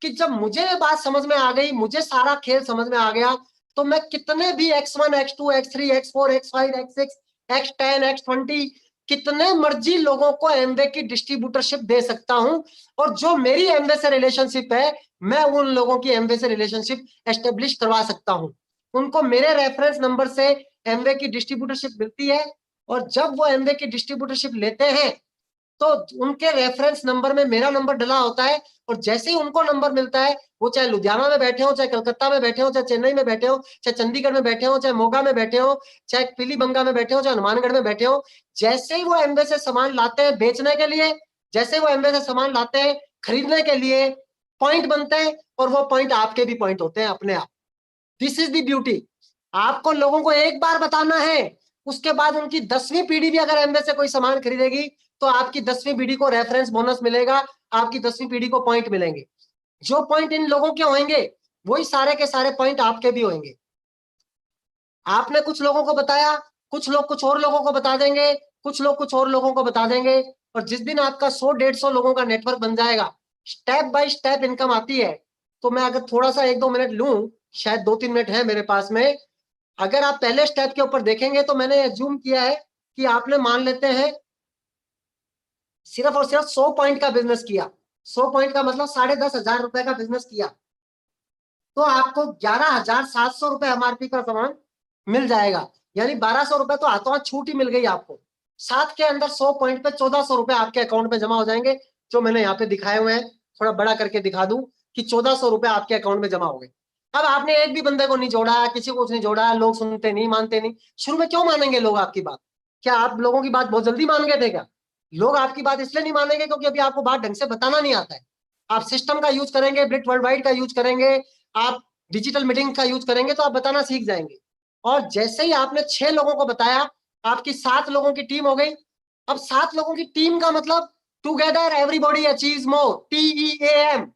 कि जब मुझे ये बात समझ में आ गई, मुझे सारा खेल समझ में आ गया, तो मैं कितने भी X1, X2, X3, X4, X5, X6, X10, X20 कितने मर्जी लोगों को एमवे की डिस्ट्रीब्यूटरशिप दे सकता हूं और जो मेरी एमवे से रिलेशनशिप है मैं उन लोगों की एमवे से रिलेशनशिप एस्टेब्लिश करवा सकता हूं। उनको मेरे रेफरेंस नंबर से एमवे की डिस्ट्रीब्यूटरशिप मिलती है और जब वो एमवे की डिस्ट्रीब्यूटरशिप लेते हैं तो उनके रेफरेंस नंबर में मेरा नंबर डला होता है और जैसे ही उनको नंबर मिलता है, वो चाहे लुधियाना में बैठे हो, चाहे कलकत्ता में बैठे हो, चाहे चेन्नई में बैठे हो, चाहे चंडीगढ़ में बैठे हो, चाहे मोगा में बैठे हो, चाहे पीलीबंगा में बैठे हो, चाहे हनुमानगढ़ में बैठे हो, जैसे ही वो एमवे से सामान लाते हैं बेचने के लिए, जैसे वो एमवे से सामान लाते हैं खरीदने के लिए, पॉइंट बनते हैं और वो पॉइंट आपके भी पॉइंट होते हैं अपने आप। This is the beauty. आपको लोगों को एक बार बताना है, उसके बाद उनकी 10वीं पीढ़ी भी अगर एमवे से कोई सामान खरीदेगी तो आपकी 10वीं पीढ़ी को रेफरेंस बोनस मिलेगा, आपकी 10वीं पीढ़ी को पॉइंट मिलेंगे। जो पॉइंट इन लोगों के होंगे वही सारे के सारे पॉइंट आपके भी होंगे। आपने कुछ लोगों को बताया, कुछ लोग कुछ और लोगों को बता देंगे, कुछ लोग कुछ और लोगों को बता देंगे और जिस दिन आपका 100-150 लोगों का नेटवर्क बन जाएगा, स्टेप बाय स्टेप इनकम आती है। तो मैं अगर थोड़ा सा 1-2 मिनट लूं, शायद 2-3 मिनट है मेरे पास में। अगर आप पहले स्टेप के ऊपर देखेंगे तो मैंने एज्यूम किया है कि आपने मान लेते हैं सिर्फ और सिर्फ 100 पॉइंट का बिजनेस किया। 100 पॉइंट का मतलब 10,500 रुपए का बिजनेस किया। तो आपको 11,700 रुपए एमआरपी का सामान मिल जाएगा, यानी 1200 रुपए तो हाथों हाथ छूट ही मिल गई आपको। 7 के अंदर 100 पॉइंट पे 1400 रुपए आपके अकाउंट में जमा हो जाएंगे, जो मैंने यहाँ पे दिखाए हुए हैं। थोड़ा बड़ा करके दिखा दूं कि 1400 रुपए आपके अकाउंट में जमा हो गए। अब आपने एक भी बंदे को नहीं जोड़ा, किसी को नहीं जोड़ा, लोग सुनते नहीं, मानते नहीं। शुरू में क्यों मानेंगे लोग आपकी बात? क्या आप लोगों की बात बहुत जल्दी मान गए थे क्या? लोग आपकी बात इसलिए नहीं मानेंगे क्योंकि अभी आपको बात ढंग से बताना नहीं आता है। आप सिस्टम का यूज करेंगे, ब्लिट वर्ल्ड वाइड का यूज करेंगे, आप डिजिटल मीटिंग का यूज करेंगे, तो आप बताना सीख जाएंगे। और जैसे ही आपने 6 लोगों को बताया, आपकी 7 लोगों की टीम हो गई। अब 7 लोगों की टीम का मतलब टुगेदर एवरीबॉडी अचीव्स मोर, TEAM।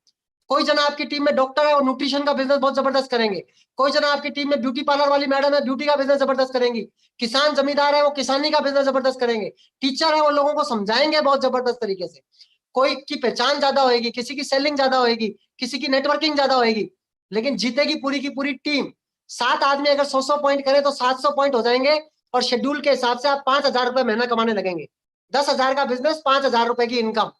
कोई जना आपकी टीम में डॉक्टर है और न्यूट्रिशन का बिजनेस बहुत जबरदस्त करेंगे। कोई जना आपकी टीम में ब्यूटी पार्लर वाली मैडम है, ब्यूटी का बिजनेस जबरदस्त करेंगी। किसान जमींदार है, वो किसानी का बिजनेस जबरदस्त करेंगे। टीचर है, वो लोगों को समझाएंगे बहुत जबरदस्त तरीके से। कोई की पहचान ज्यादा होगी, किसी की सेलिंग ज्यादा होगी, किसी की नेटवर्किंग ज्यादा होगी, लेकिन जीतेगी पूरी की पूरी टीम। 7 आदमी अगर 100 पॉइंट करे तो 700 पॉइंट हो जाएंगे, और शेड्यूल के हिसाब से आप 5,000 रुपए महीना कमाने लगेंगे। 10,000 का बिजनेस, 5,000 रुपए की इनकम।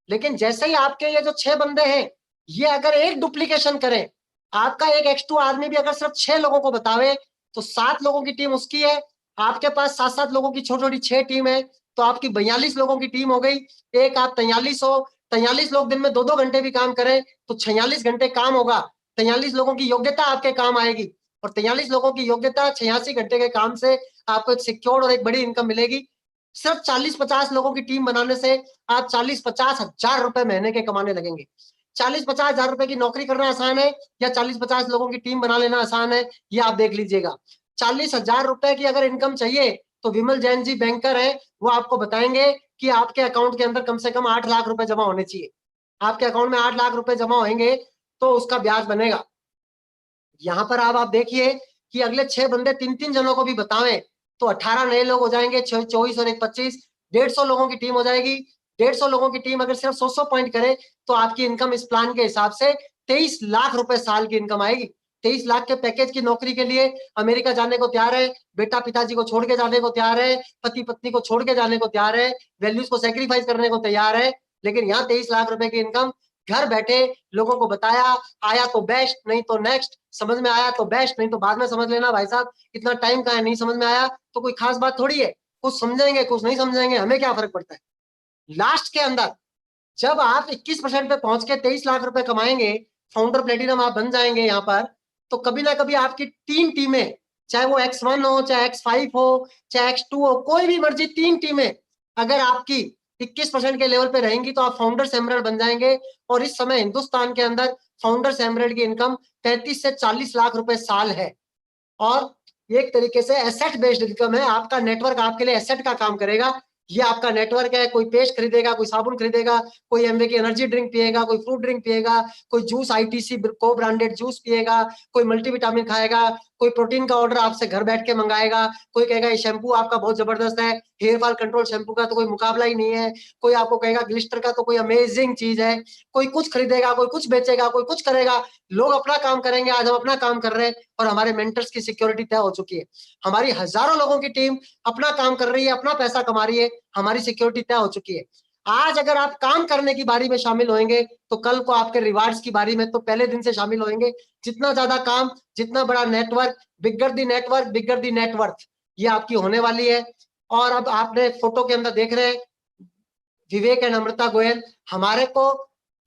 लेकिन जैसे ही आपके ये जो 6 बंदे हैं, ये अगर एक डुप्लीकेशन करें, आपका एक X2 आदमी भी अगर सिर्फ 6 लोगों को बतावे, तो 7 लोगों की टीम उसकी है। आपके पास 7-7 लोगों की छोटी छोटी 6 टीम है, तो आपकी 42 लोगों की टीम हो गई। एक आप 43 हो, 43 लोग दिन में 2-2 घंटे भी काम करें तो 46 घंटे काम होगा। 43 लोगों की योग्यता आपके काम आएगी, और 43 लोगों की योग्यता 86 घंटे के काम से आपको एक सिक्योर्ड और एक बड़ी इनकम मिलेगी। सिर्फ 40-50 लोगों की टीम बनाने से आप 40-50 हजार रुपए महीने के कमाने लगेंगे। 40-50 हजार रुपए की नौकरी करना आसान है, या 40-50 लोगों की टीम बना लेना आसान है, ये आप देख लीजिएगा। 40,000 रुपए की अगर इनकम चाहिए, तो विमल जैन जी बैंकर है, वो आपको बताएंगे कि आपके अकाउंट के अंदर कम से कम 8 लाख रुपए जमा होने चाहिए। आपके अकाउंट में 8 लाख रुपए जमा होंगे तो उसका ब्याज बनेगा। यहाँ पर आप देखिए कि अगले 6 बंदे 3-3 जनों को भी बतावें तो 18 नए लोग हो जाएंगे, 24 और 1-25, 150 लोगों की टीम हो जाएगी। 150 लोगों की टीम अगर सिर्फ 100 पॉइंट करे, तो आपकी इनकम इस प्लान के हिसाब से 23 लाख रुपए साल की इनकम आएगी। 23 लाख के पैकेज की नौकरी के लिए अमेरिका जाने को तैयार है, बेटा पिताजी को छोड़ के जाने को तैयार है, पति पत्नी को छोड़ के जाने को तैयार है, वैल्यूज को सेक्रीफाइस करने को तैयार है। लेकिन यहाँ 23 लाख रुपए की इनकम, घर बैठे लोगों को बताया, आया तो बेस्ट, नहीं तो नेक्स्ट, समझ में आया तो बेस्ट, नहीं तो बाद में समझ लेना भाई साहब, इतना टाइम का है, नहीं समझ में आया तो कोई खास बात थोड़ी है, कुछ समझेंगे कुछ नहीं समझेंगे, हमें क्या फर्क पड़ता है। लास्ट के अंदर जब आप 21% पे पहुंच के 23 लाख रुपए कमाएंगे, फाउंडर प्लेटिनम आप बन जाएंगे यहाँ पर, तो कभी ना कभी आपकी 3 टीमें, चाहे वो X1 हो, चाहे X5 हो, चाहे X2 हो, कोई भी मर्जी 3 टीमें अगर आपकी 21% के लेवल पे रहेंगी, तो आप फाउंडर्स एमरेल्ड बन जाएंगे। और इस समय हिंदुस्तान के अंदर फाउंडर्स एमरेल्ड की इनकम 35 से 40 लाख रुपए साल है। और एक तरीके से एसेट बेस्ड इनकम है। आपका नेटवर्क आपके लिए एसेट का काम करेगा। ये आपका नेटवर्क है, कोई पेस्ट खरीदेगा, कोई साबुन खरीदेगा, कोई एमवे की एनर्जी ड्रिंक पिएगा, कोई फ्रूट ड्रिंक पिएगा, कोई जूस ITC को ब्रांडेड जूस पिएगा, कोई मल्टीविटामिन खाएगा, कोई प्रोटीन का ऑर्डर आपसे घर बैठ के मंगाएगा, कोई कहेगा ये शैम्पू आपका बहुत जबरदस्त है, हेयर फॉल कंट्रोल शैम्पू का तो कोई मुकाबला ही नहीं है, कोई आपको कहेगा ग्लिस्टर का तो कोई अमेजिंग चीज है। कोई कुछ खरीदेगा, कोई कुछ बेचेगा, कोई कुछ करेगा। लोग अपना काम करेंगे। आज हम अपना काम कर रहे हैं और हमारे मेंटर्स की सिक्योरिटी तय हो चुकी है। हमारी हजारों लोगों की टीम अपना काम कर रही है, अपना पैसा कमा रही है, हमारी सिक्योरिटी तय हो चुकी है। आज अगर आप काम करने की बारी में शामिल होंगे, तो कल को आपके रिवार्ड्स की बारी में तो पहले दिन से शामिल होंगे। जितना ज्यादा काम, जितना बड़ा नेटवर्क, बिगर दी नेटवर्क, बिगर दी नेटवर्थ, ये आपकी होने वाली है। और अब आपने फोटो के अंदर देख रहे हैं विवेक एंड अमृता गोयल। हमारे को,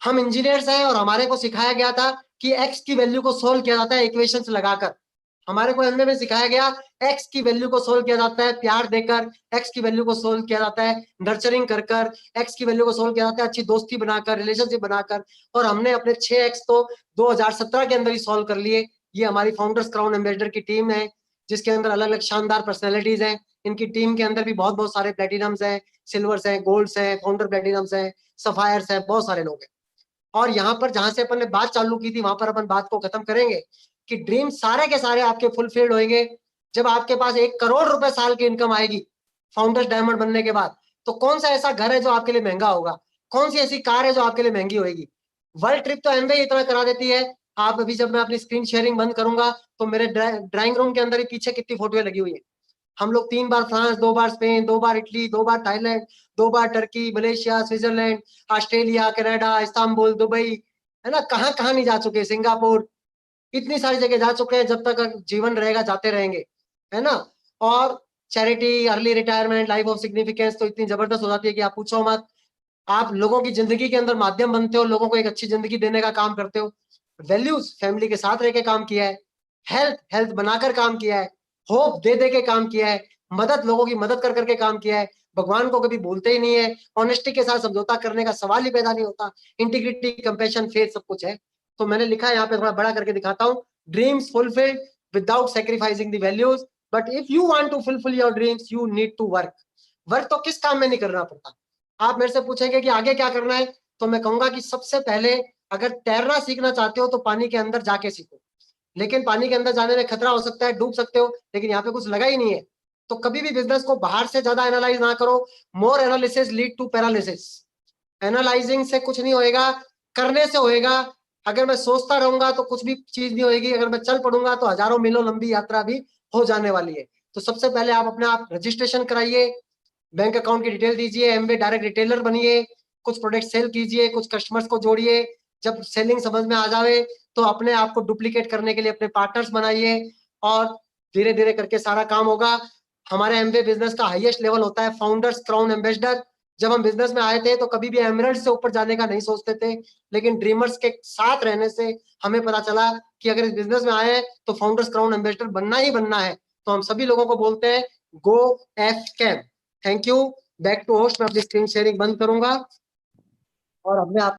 हम इंजीनियर्स हैं और हमारे को सिखाया गया था कि एक्स की वैल्यू को सोल्व किया जाता है इक्वेशंस लगाकर। हमारे को एमए में सिखाया गया एक्स की वैल्यू को सोल्व किया जाता है प्यार देकर, एक्स की वैल्यू को सोल्व किया जाता है नर्चरिंग कर कर, एक्स की वैल्यू को सोल्व किया जाता है अच्छी दोस्ती बनाकर, रिलेशनशिप बनाकर। और हमने अपने 6x तो 2017 के अंदर ही सोल्व कर लिए। ये हमारी फाउंडर्स क्राउन एम्बेसडर की टीम है, जिसके अंदर अलग अलग शानदार पर्सनैलिटीज हैं। इनकी टीम के अंदर भी बहुत बहुत सारे प्लेटिनम्स हैं, सिल्वर्स हैं, गोल्ड्स हैं, फाउंडर प्लेटिनम्स हैं, सफायर्स हैं, बहुत सारे लोग हैं। और यहाँ पर जहां से अपन ने बात चालू की थी, वहां पर अपन बात को खत्म करेंगे कि ड्रीम सारे के सारे आपके फुलफिल्ड होंगे जब आपके पास 1 करोड़ रुपए साल की इनकम आएगी फाउंडर्स डायमंड बनने के बाद। तो कौन सा ऐसा घर है जो आपके लिए महंगा होगा? कौन सी ऐसी कार है जो आपके लिए महंगी होगी? वर्ल्ड ट्रिप तो एमवे इतना करा देती है। आप अभी जब मैं अपनी स्क्रीन शेयरिंग बंद करूंगा, तो मेरे ड्राइंग रूम के अंदर ही पीछे कितनी फोटोएं लगी हुई है। हम लोग 3 बार फ्रांस, 2 बार स्पेन, 2 बार इटली, 2 बार थाईलैंड, 2 बार Turkey, Malaysia, Switzerland, Australia, Canada, Istanbul, Dubai, है ना, कहाँ कहाँ नहीं जा चुके, सिंगापुर। इतनी सारी जगह जा चुके हैं, जब तक जीवन रहेगा जाते रहेंगे, है ना। और charity, early retirement, life of significance तो इतनी जबरदस्त हो जाती है कि आप पूछो मत। आप लोगों की जिंदगी के अंदर माध्यम बनते हो, लोगों को एक अच्छी जिंदगी देने का काम करते हो। वैल्यूज, फैमिली के साथ रह के काम किया है। हेल्थ बनाकर काम किया है। होप दे दे के काम किया है। मदद, लोगों की मदद कर करके काम किया है। भगवान को कभी भूलते ही नहीं है। ऑनेस्टी के साथ समझौता करने का सवाल ही पैदा नहीं होता। इंटीग्रिटी, कंपैशन, फेथ सब कुछ है। तो मैंने लिखा है यहाँ पे, थोड़ा बड़ा करके दिखाता हूँ। Dreams fulfilled without sacrificing the values, but if you want to fulfil your dreams you need to work. Work तो किस काम में नहीं करना पड़ता। आप मेरे से पूछेंगे कि आगे क्या करना है, तो मैं कहूंगा कि सबसे पहले अगर तैरना सीखना चाहते हो तो पानी के अंदर जाके सीखो। लेकिन पानी के अंदर जाने में खतरा हो सकता है, डूब सकते हो, लेकिन यहाँ पे कुछ लगा ही नहीं है। तो कभी भी बिजनेस को बाहर से ज्यादा एनालाइज ना करो। More analysis lead to paralysis. Analysing से कुछ नहीं होएगा, करने से होएगा। अगर मैं सोचता रहूंगा तो कुछ भी चीज नहीं होएगी, अगर मैं चल पड़ूंगा तो हजारों मीलों लंबी यात्रा भी हो जाने वाली है। तो सबसे पहले आप अपने आप रजिस्ट्रेशन कराइए, बैंक अकाउंट की डिटेल दीजिए, एमवे डायरेक्ट रिटेलर बनिए, कुछ प्रोडक्ट सेल कीजिए, कुछ कस्टमर्स को जोड़िए। जब सेलिंग समझ में आ जावे तो अपने आप को डुप्लीकेट करने के लिए अपने पार्टनर्स बनाइए, और धीरे धीरे करके सारा काम होगा। हमारे एमवे बिजनेस का हाईएस्ट लेवल होता है फाउंडर्स क्राउन एम्बेसडर। जब हम बिजनेस में आए थे तो कभी भी एमरल्ड से ऊपर जाने का नहीं सोचते थे, लेकिन ड्रीमर्स के साथ रहने से हमें पता चला कि अगर इस बिजनेस में आए तो फाउंडर्स क्राउन एम्बेसडर बनना ही बनना है। तो हम सभी लोगों को बोलते हैं go F cam. Thank you. Back to host. मैं अपनी स्क्रीन शेयरिंग बंद करूंगा और अपने आप